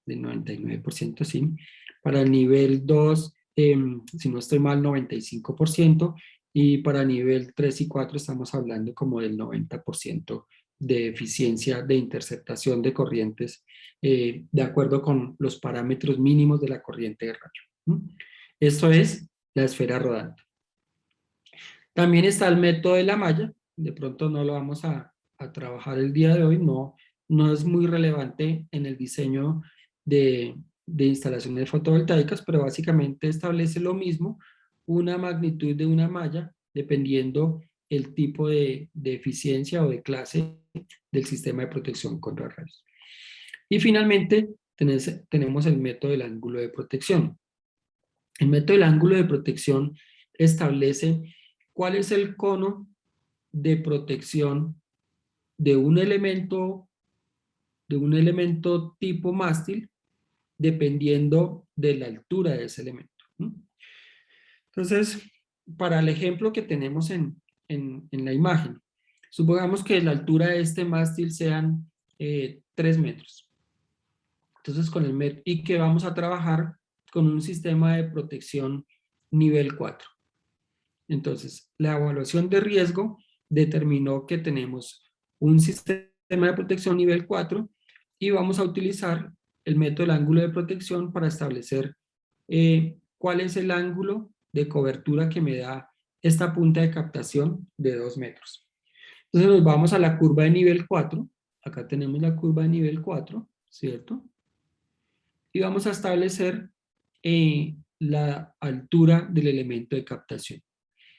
del 99%, sí. Para nivel 2, si no estoy mal, 95%, y para nivel 3 y 4 estamos hablando como del 90% de eficiencia de interceptación de corrientes de acuerdo con los parámetros mínimos de la corriente de rayo. Esto es la esfera rodante. También está el método de la malla, de pronto no lo vamos a trabajar el día de hoy, no es muy relevante en el diseño de instalaciones fotovoltaicas, pero básicamente establece lo mismo, una magnitud de una malla, dependiendo el tipo de eficiencia o de clase del sistema de protección contra rayos. Y finalmente tenemos el método del ángulo de protección. El método del ángulo de protección establece cuál es el cono de protección de un elemento tipo mástil dependiendo de la altura de ese elemento. Entonces, para el ejemplo que tenemos en la imagen, supongamos que la altura de este mástil sean 3 metros. Entonces, y que vamos a trabajar con un sistema de protección nivel 4. Entonces, la evaluación de riesgo determinó que tenemos un sistema de protección nivel 4 y vamos a utilizar el método del ángulo de protección para establecer cuál es el ángulo de cobertura que me da esta punta de captación de 2 metros. Entonces nos vamos a la curva de nivel 4. Acá tenemos la curva de nivel 4, ¿cierto? Y vamos a establecer la altura del elemento de captación.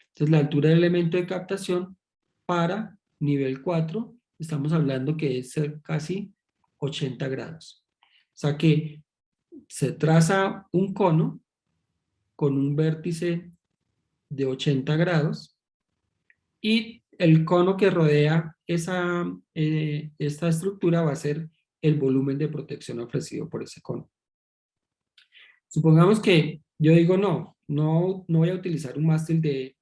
Entonces la altura del elemento de captación para nivel 4, estamos hablando que es casi 80 grados. O sea que se traza un cono con un vértice de 80 grados y el cono que rodea esta estructura va a ser el volumen de protección ofrecido por ese cono. Supongamos que yo digo no voy a utilizar un mástil de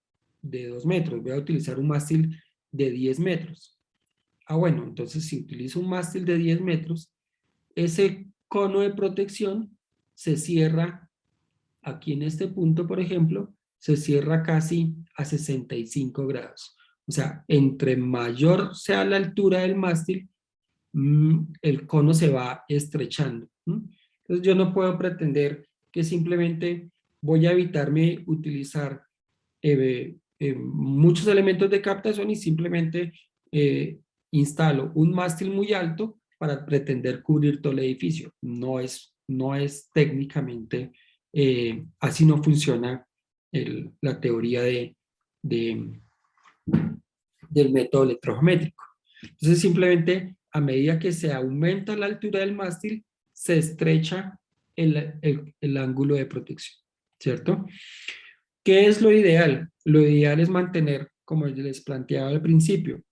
2 metros, voy a utilizar un mástil de 10 metros. Bueno, entonces si utilizo un mástil de 10 metros, ese cono de protección se cierra aquí en este punto, por ejemplo, se cierra casi a 65 grados. O sea, entre mayor sea la altura del mástil, el cono se va estrechando. Entonces yo no puedo pretender que simplemente voy a evitarme utilizar muchos elementos de captación y simplemente instalo un mástil muy alto para pretender cubrir todo el edificio. No es técnicamente, así no funciona la teoría del método electrogeométrico. Entonces simplemente a medida que se aumenta la altura del mástil, se estrecha el ángulo de protección, ¿cierto? ¿Qué es lo ideal? Lo ideal es mantener, como les planteaba al principio,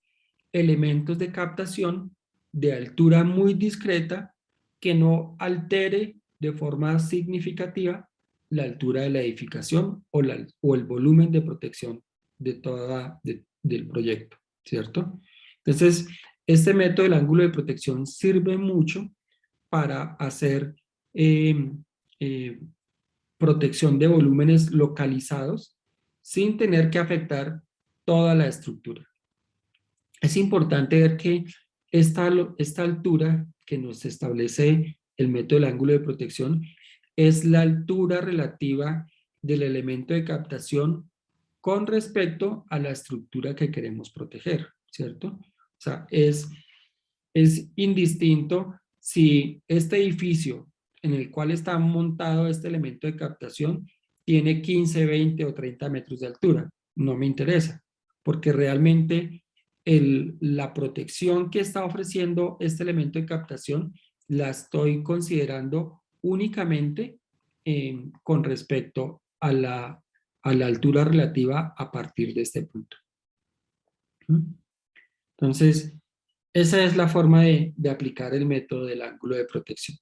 elementos de captación de altura muy discreta que no altere de forma significativa la altura de la edificación o el volumen de protección del proyecto, ¿cierto? Entonces, este método del ángulo de protección sirve mucho para hacer protección de volúmenes localizados sin tener que afectar toda la estructura. Es importante ver que esta altura que nos establece el método del ángulo de protección es la altura relativa del elemento de captación con respecto a la estructura que queremos proteger, ¿cierto? O sea, es indistinto si este edificio en el cual está montado este elemento de captación tiene 15, 20 o 30 metros de altura. No me interesa, porque realmente la protección que está ofreciendo este elemento de captación la estoy considerando únicamente con respecto a la altura relativa a partir de este punto. Entonces, esa es la forma de aplicar el método del ángulo de protección.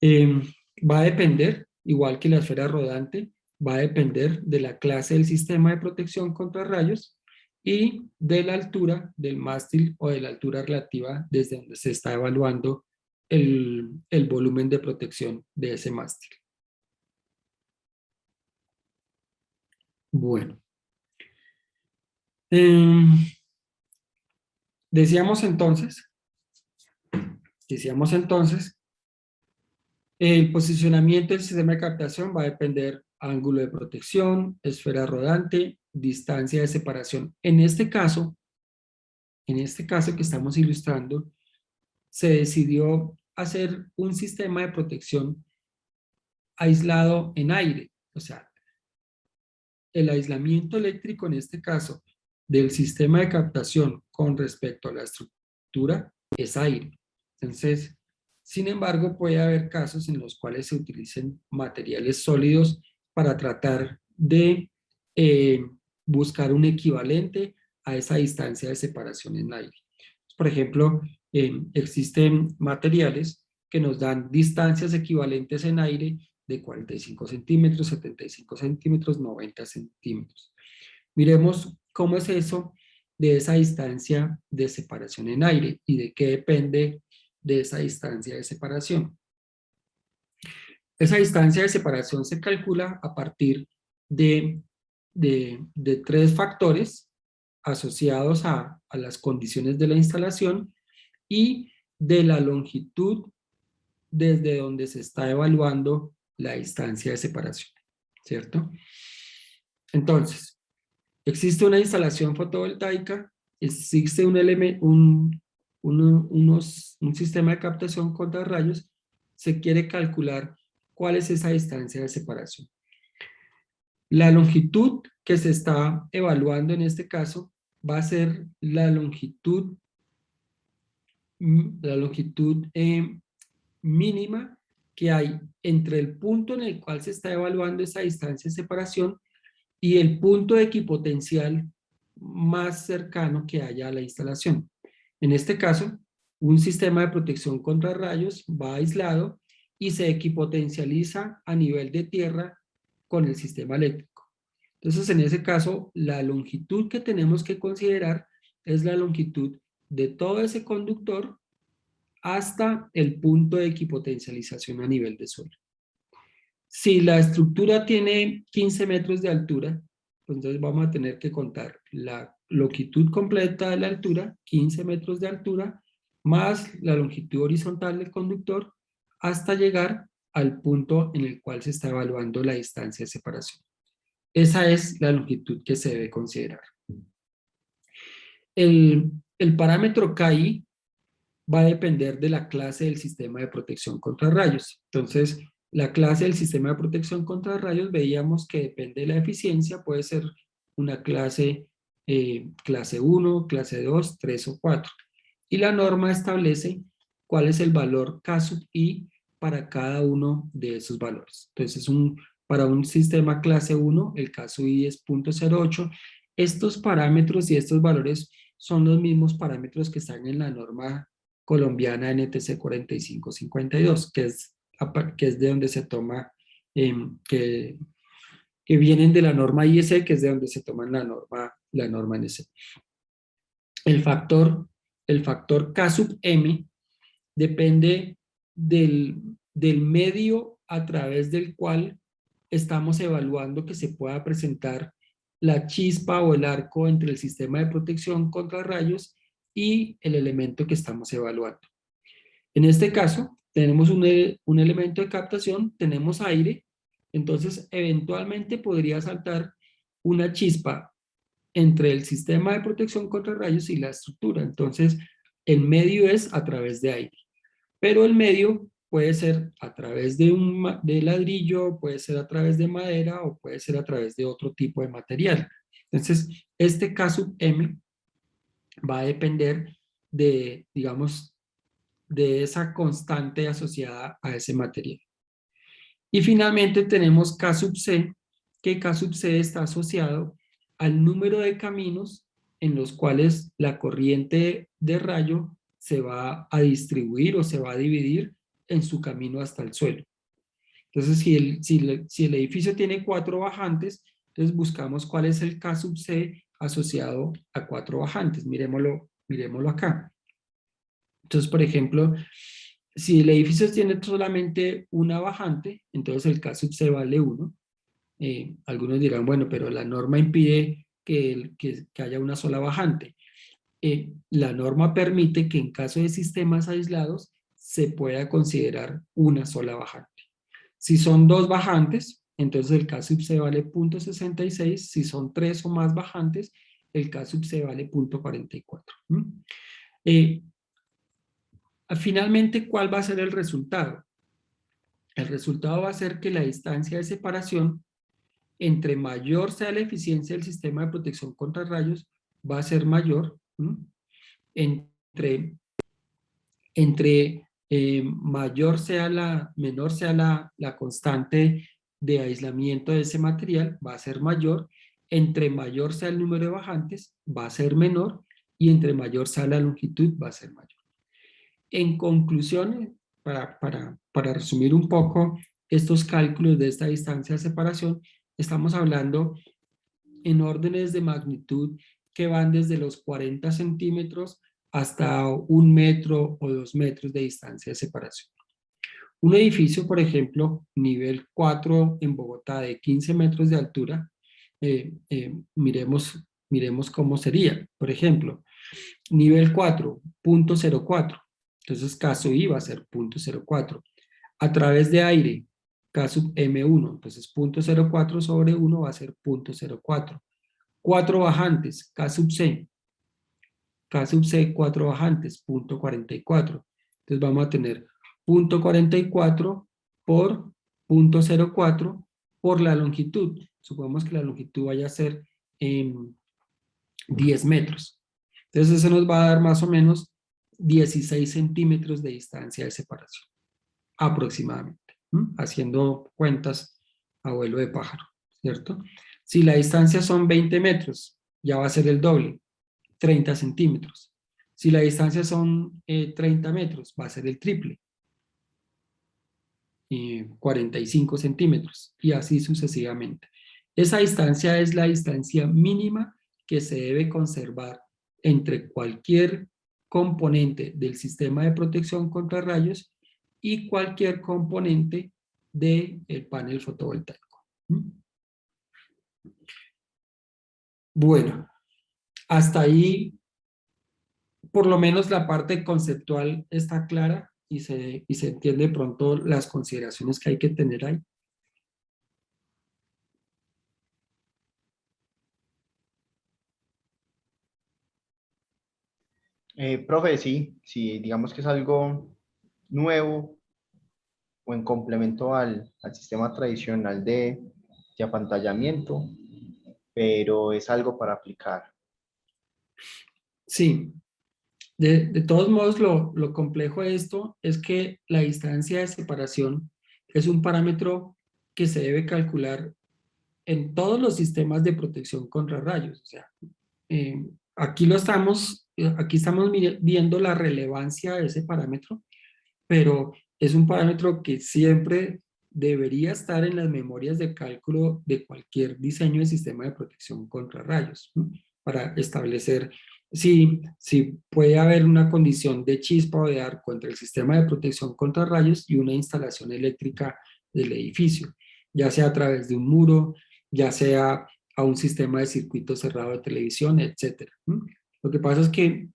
Va a depender, igual que la esfera rodante, va a depender de la clase del sistema de protección contra rayos y de la altura del mástil o de la altura relativa desde donde se está evaluando el volumen de protección de ese mástil. Bueno. Decíamos entonces, el posicionamiento del sistema de captación va a depender ángulo de protección, esfera rodante, distancia de separación. En este caso que estamos ilustrando, se decidió hacer un sistema de protección aislado en aire. O sea, el aislamiento eléctrico en este caso del sistema de captación con respecto a la estructura es aire. Entonces, sin embargo, puede haber casos en los cuales se utilicen materiales sólidos para tratar de buscar un equivalente a esa distancia de separación en aire. Por ejemplo, existen materiales que nos dan distancias equivalentes en aire de 45 centímetros, 75 centímetros, 90 centímetros. Miremos cómo es eso de esa distancia de separación en aire y de qué depende de esa distancia de separación. Esa distancia de separación se calcula a partir de 3 factores asociados a las condiciones de la instalación y de la longitud desde donde se está evaluando la distancia de separación, ¿cierto? Entonces, existe una instalación fotovoltaica, existe un sistema de captación contra rayos, se quiere calcular cuál es esa distancia de separación. La longitud que se está evaluando en este caso va a ser la longitud mínima que hay entre el punto en el cual se está evaluando esa distancia de separación y el punto equipotencial más cercano que haya a la instalación. En este caso, un sistema de protección contra rayos va aislado y se equipotencializa a nivel de tierra con el sistema eléctrico. Entonces, en ese caso, la longitud que tenemos que considerar es la longitud de todo ese conductor hasta el punto de equipotencialización a nivel de suelo. Si la estructura tiene 15 metros de altura, pues entonces vamos a tener que contar la longitud completa de la altura, 15 metros de altura, más la longitud horizontal del conductor, hasta llegar al punto en el cual se está evaluando la distancia de separación. Esa es la longitud que se debe considerar. El parámetro KI va a depender de la clase del sistema de protección contra rayos. Entonces, la clase del sistema de protección contra rayos veíamos que depende de la eficiencia, puede ser una clase 1, clase 2, 3 o 4. Y la norma establece cuál es el valor K sub I para cada uno de esos valores. Entonces, para un sistema clase 1, el K sub I es 0.08. Estos parámetros y estos valores son los mismos parámetros que están en la norma colombiana NTC 4552, que es de donde se toma, que vienen de la norma IEC, que es de donde se toman la norma NC. El factor K sub M depende del medio a través del cual estamos evaluando que se pueda presentar la chispa o el arco entre el sistema de protección contra rayos y el elemento que estamos evaluando. En este caso, tenemos un elemento de captación, tenemos aire, entonces eventualmente podría saltar una chispa entre el sistema de protección contra rayos y la estructura. Entonces, el medio es a través de aire, pero el medio puede ser a través de ladrillo, puede ser a través de madera o puede ser a través de otro tipo de material. Entonces, este K sub M va a depender de, digamos, de esa constante asociada a ese material. Y finalmente tenemos K sub C, que K sub C está asociado al número de caminos en los cuales la corriente de rayo se va a distribuir o se va a dividir en su camino hasta el suelo. Entonces, si el edificio tiene 4 bajantes, entonces buscamos cuál es el K sub C asociado a 4 bajantes. Miremoslo acá. Entonces, por ejemplo, si el edificio tiene solamente una bajante, entonces el K sub C vale 1. Algunos dirán, bueno, pero la norma impide que haya una sola bajante. La norma permite que en caso de sistemas aislados se pueda considerar una sola bajante. Si son 2 bajantes, entonces el K sub C vale 0.66. Si son 3 o más bajantes, el K sub C vale 0.44. Finalmente, ¿cuál va a ser el resultado? El resultado va a ser que la distancia de separación, entre mayor sea la eficiencia del sistema de protección contra rayos, va a ser mayor. Menor sea la constante de aislamiento de ese material, va a ser mayor. Entre mayor sea el número de bajantes, va a ser menor. Y entre mayor sea la longitud, va a ser mayor. En conclusión, para resumir un poco estos cálculos de esta distancia de separación, estamos hablando en órdenes de magnitud que van desde los 40 centímetros hasta 1 metro o 2 metros de distancia de separación. Un edificio, por ejemplo, nivel 4 en Bogotá de 15 metros de altura, miremos cómo sería. Por ejemplo, nivel 4, 0.04. Entonces K sub I va a ser 0.04. A través de aire, K sub M1, entonces 0.04 sobre 1 va a ser 0.04. 4 bajantes, K sub C. K sub C, 4 bajantes, 0.44. Entonces vamos a tener 0.44 por 0.04 por la longitud. Supongamos que la longitud vaya a ser 10 metros. Entonces eso nos va a dar más o menos 16 centímetros de distancia de separación, aproximadamente, haciendo cuentas a vuelo de pájaro, ¿cierto? Si la distancia son 20 metros, ya va a ser el doble, 30 centímetros. Si la distancia son 30 metros, va a ser el triple, 45 centímetros, y así sucesivamente. Esa distancia es la distancia mínima que se debe conservar entre cualquier componente del sistema de protección contra rayos y cualquier componente del panel fotovoltaico. Bueno, hasta ahí por lo menos la parte conceptual está clara y se entiende pronto las consideraciones que hay que tener ahí.
Profe, sí, digamos que es algo nuevo o en complemento al sistema tradicional de apantallamiento, pero es algo para aplicar.
Sí, de todos modos lo complejo de esto es que la distancia de separación es un parámetro que se debe calcular en todos los sistemas de protección contra rayos. O sea, aquí estamos viendo la relevancia de ese parámetro, pero es un parámetro que siempre debería estar en las memorias de cálculo de cualquier diseño de sistema de protección contra rayos, ¿no? Para establecer si puede haber una condición de chispa o de arco entre el sistema de protección contra rayos y una instalación eléctrica del edificio, ya sea a través de un muro, ya sea a un sistema de circuito cerrado de televisión, etc. Lo que pasa es que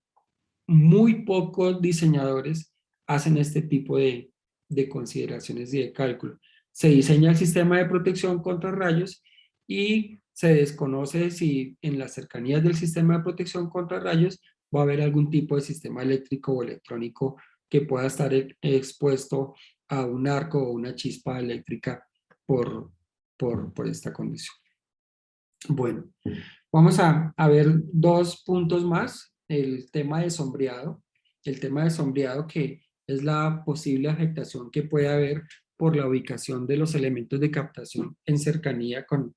muy pocos diseñadores hacen este tipo de consideraciones y de cálculo. Se diseña el sistema de protección contra rayos y se desconoce si en las cercanías del sistema de protección contra rayos va a haber algún tipo de sistema eléctrico o electrónico que pueda estar expuesto a un arco o una chispa eléctrica por esta condición. Bueno, vamos a ver dos puntos más. El tema de sombreado. El tema de sombreado, que es la posible afectación que puede haber por la ubicación de los elementos de captación en cercanía con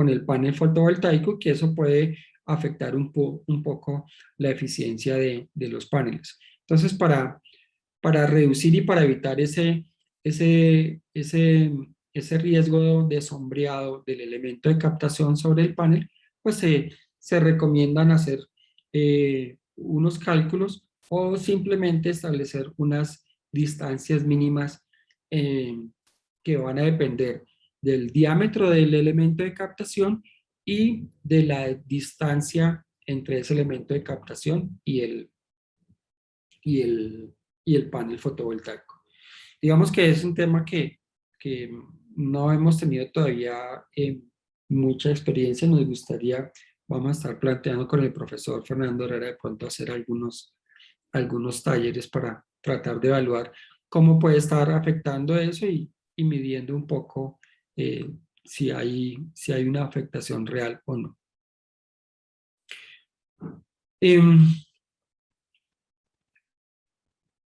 el panel fotovoltaico, que eso puede afectar un poco la eficiencia de los paneles. Entonces, para reducir y para evitar ese riesgo de sombreado del elemento de captación sobre el panel, pues se recomiendan hacer unos cálculos o simplemente establecer unas distancias mínimas que van a depender del diámetro del elemento de captación y de la distancia entre ese elemento de captación y el panel fotovoltaico. Digamos que es un tema que no hemos tenido todavía mucha experiencia. Nos gustaría, vamos a estar planteando con el profesor Fernando Herrera de pronto hacer algunos talleres para tratar de evaluar cómo puede estar afectando eso y midiendo un poco si hay una afectación real o no.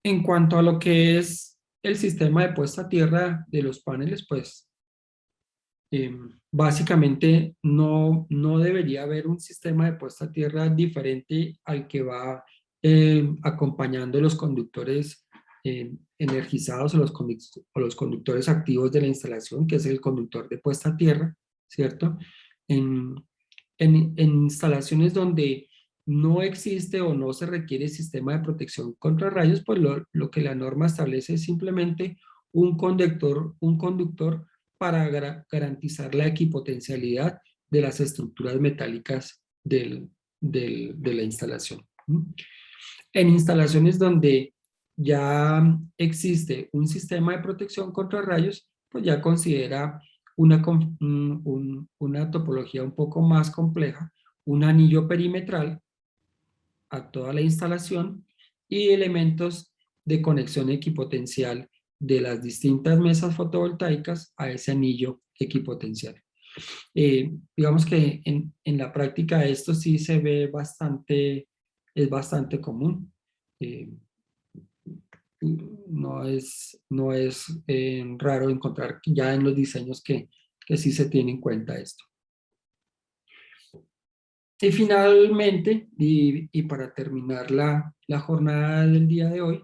En cuanto a lo que es el sistema de puesta a tierra de los paneles, pues básicamente no debería haber un sistema de puesta a tierra diferente al que va acompañando los conductores energizados o los conductores activos de la instalación, que es el conductor de puesta a tierra, ¿cierto? En instalaciones donde no existe o no se requiere sistema de protección contra rayos, pues lo que la norma establece es simplemente un conductor para garantizar la equipotencialidad de las estructuras metálicas de la instalación. En instalaciones donde ya existe un sistema de protección contra rayos, pues ya considera una topología un poco más compleja, un anillo perimetral a toda la instalación y elementos de conexión equipotencial de las distintas mesas fotovoltaicas a ese anillo equipotencial. Digamos que en la práctica esto sí se ve bastante, es bastante común. No es raro encontrar ya en los diseños que sí se tiene en cuenta esto. Y finalmente, y para terminar la jornada del día de hoy,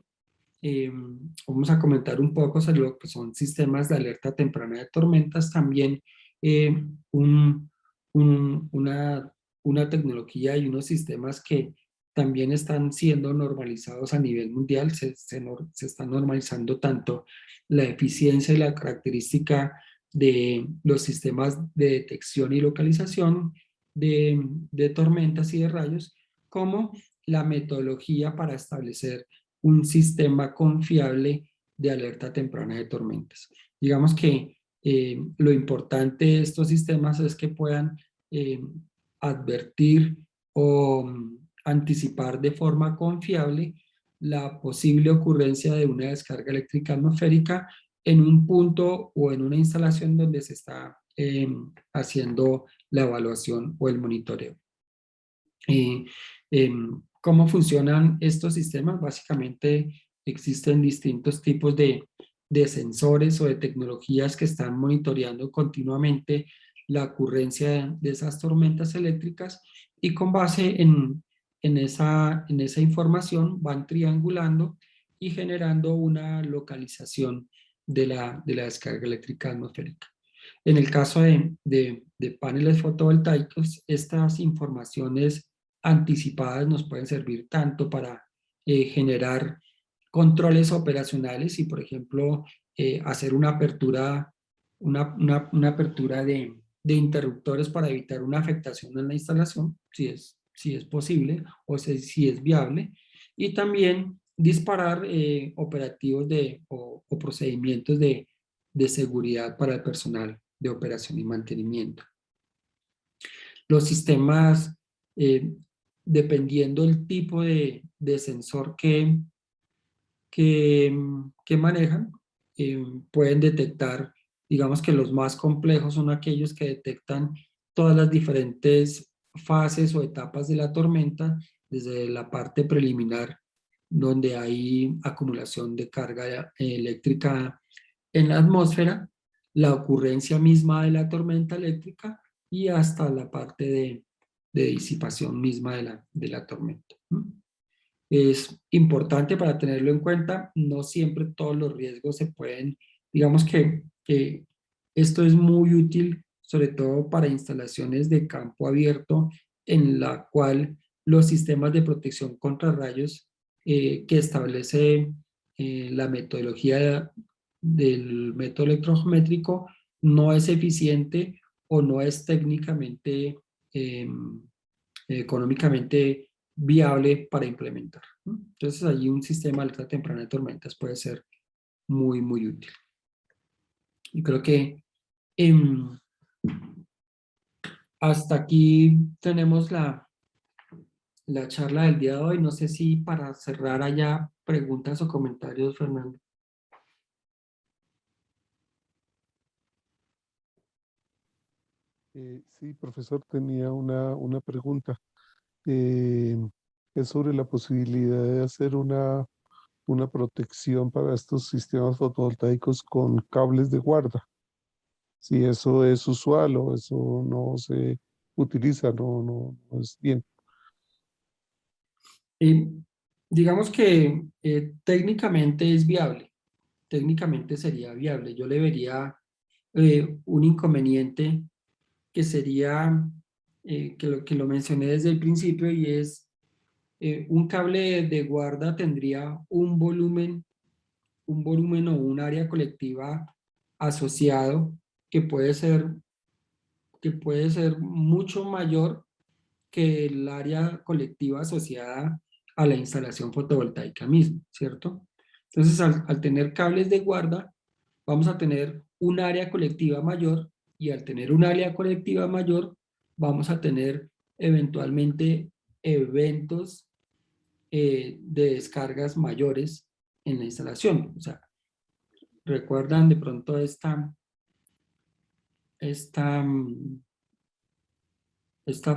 vamos a comentar un poco sobre lo que son sistemas de alerta temprana de tormentas, también eh, un- un- una, una tecnología y unos sistemas que también están siendo normalizados a nivel mundial, se está normalizando tanto la eficiencia y la característica de los sistemas de detección y localización de tormentas y de rayos, como la metodología para establecer un sistema confiable de alerta temprana de tormentas. Digamos que lo importante de estos sistemas es que puedan eh, advertir o anticipar de forma confiable la posible ocurrencia de una descarga eléctrica atmosférica en un punto o en una instalación donde se está haciendo la evaluación o el monitoreo. Eh, ¿Cómo funcionan estos sistemas? Básicamente existen distintos tipos de sensores o de tecnologías que están monitoreando continuamente la ocurrencia de esas tormentas eléctricas y con base en esa información van triangulando y generando una localización de la descarga eléctrica atmosférica. En el caso de paneles fotovoltaicos, estas informaciones anticipadas nos pueden servir tanto para generar controles operacionales y, por ejemplo, hacer una apertura, una apertura de interruptores para evitar una afectación en la instalación, si es posible o si es viable, y también disparar operativos o procedimientos de seguridad para el personal de operación y mantenimiento. Los sistemas, dependiendo del tipo de sensor que manejan, pueden detectar, digamos que los más complejos son aquellos que detectan todas las diferentes fases o etapas de la tormenta, desde la parte preliminar, donde hay acumulación de carga eléctrica en la atmósfera, la ocurrencia misma de la tormenta eléctrica y hasta la parte de disipación misma de la tormenta. Es importante para tenerlo en cuenta, no siempre todos los riesgos se pueden, digamos que esto es muy útil, sobre todo para instalaciones de campo abierto, en la cual los sistemas de protección contra rayos que establece la metodología del método electrométrico no es eficiente o no es técnicamente, económicamente viable para implementar, ¿no? Entonces allí un sistema de alerta temprana de tormentas puede ser muy, muy útil. Y creo que hasta aquí tenemos la charla del día de hoy. No sé si para cerrar haya preguntas o comentarios, Fernando.
Sí, profesor, tenía una pregunta. Eh, es sobre la posibilidad de hacer una protección para estos sistemas fotovoltaicos con cables de guarda. Si eso es usual o eso no se utiliza, no es bien.
Eh, digamos que técnicamente es viable, técnicamente sería viable. Yo le vería un inconveniente que sería, que lo mencioné desde el principio, y es un cable de guarda tendría un volumen o un área colectiva asociado que puede ser mucho mayor que el área colectiva asociada a la instalación fotovoltaica misma, ¿cierto? Entonces, al tener cables de guarda, vamos a tener un área colectiva mayor, y al tener un área colectiva mayor, vamos a tener eventualmente eventos de descargas mayores en la instalación. O sea, recuerdan de pronto esta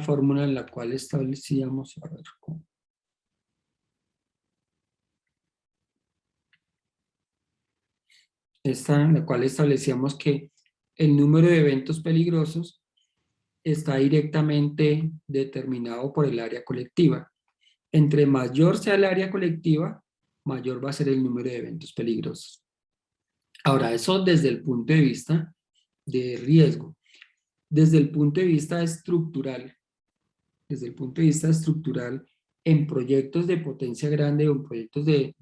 fórmula en la cual establecíamos, a ver, esta en la cual establecíamos que el número de eventos peligrosos está directamente determinado por el área colectiva. Entre mayor sea el área colectiva, mayor va a ser el número de eventos peligrosos. Ahora, eso desde el punto de vista de riesgo. Desde el punto de vista estructural, en proyectos de potencia grande o en proyectos de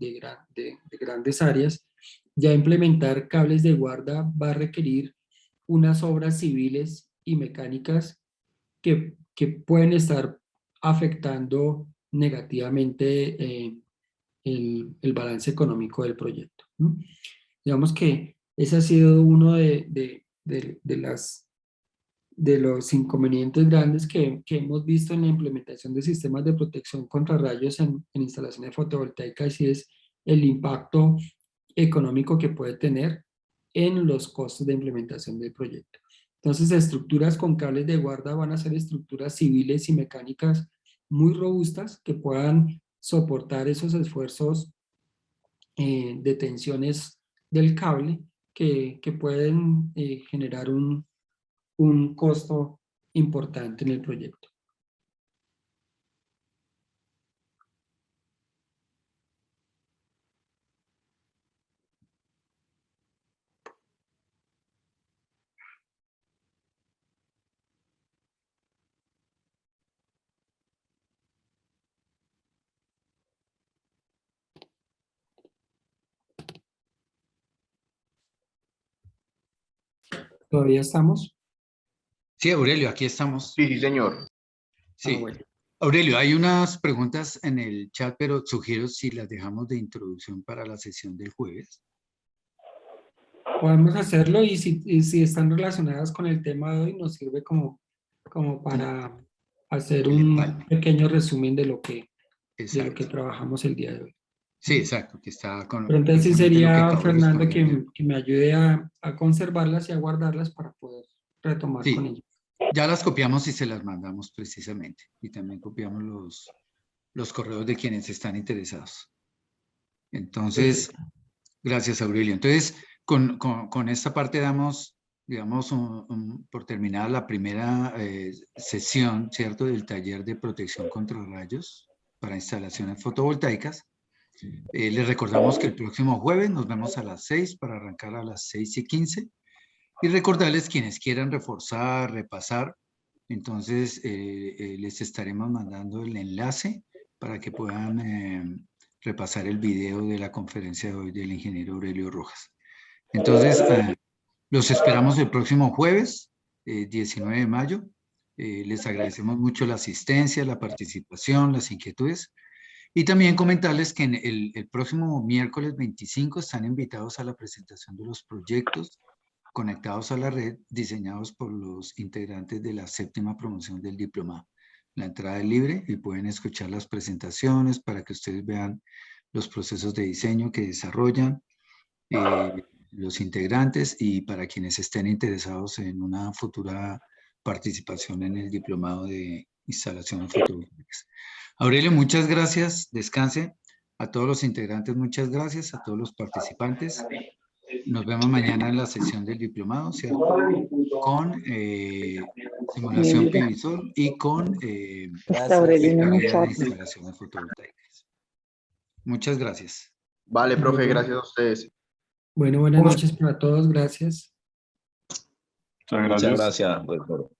grandes áreas, ya implementar cables de guarda va a requerir unas obras civiles y mecánicas que pueden estar afectando negativamente el balance económico del proyecto, ¿no? Digamos que ese ha sido uno de los inconvenientes grandes que hemos visto en la implementación de sistemas de protección contra rayos en instalaciones fotovoltaicas, y es el impacto económico que puede tener en los costos de implementación del proyecto. Entonces, estructuras con cables de guarda van a ser estructuras civiles y mecánicas muy robustas que puedan soportar esos esfuerzos de tensiones del cable que pueden generar un costo importante en el proyecto. ¿Todavía estamos?
Sí, Aurelio, aquí estamos.
Sí, sí, señor.
Sí.
Bueno.
Aurelio, hay unas preguntas en el chat, pero sugiero si las dejamos de introducción para la sesión del jueves.
Podemos hacerlo, y si están relacionadas con el tema de hoy, nos sirve como para hacer un pequeño resumen de lo que
Exacto.
trabajamos el día de hoy.
Sí, exacto, que está con
Pero entonces sí
precisamente lo que
sería,
acabo de
Fernando,
responder.
que me ayude a conservarlas y a guardarlas para poder retomar con
Sí,
ellas.
ya las copiamos y se las mandamos precisamente. Y también copiamos los correos de quienes están interesados. Entonces,
Perfecto.
gracias, Aurelio. Entonces, con esta parte damos, digamos, por terminada la primera sesión, ¿cierto?, del taller de protección contra rayos para instalaciones fotovoltaicas. Les recordamos que el próximo jueves nos vemos a las 6 para arrancar a las 6:15. Y recordarles quienes quieran reforzar, repasar, entonces les estaremos mandando el enlace para que puedan repasar el video de la conferencia de hoy del ingeniero Aurelio Rojas. Entonces, los esperamos el próximo jueves, 19 de mayo. Les agradecemos mucho la asistencia, la participación, las inquietudes. Y también comentarles que en el próximo miércoles 25 están invitados a la presentación de los proyectos conectados a la red, diseñados por los integrantes de la 7ª promoción del diplomado. La entrada es libre y pueden escuchar las presentaciones para que ustedes vean los procesos de diseño que desarrollan los integrantes, y para quienes estén interesados en una futura participación en el diplomado de instalaciones fotovoltaicas. Aurelio, muchas gracias. Descanse. A todos los integrantes, muchas gracias. A todos los participantes. Nos vemos mañana en la sesión del diplomado, ¿cierto? Con simulación Pivisol y con carrera de instalaciones fotovoltaicas. Muchas gracias.
Vale, profe,
Bueno.
gracias a ustedes.
Bueno, buenas noches para todos. Gracias.
Muchas
Muchas
gracias.
gracias, doctor.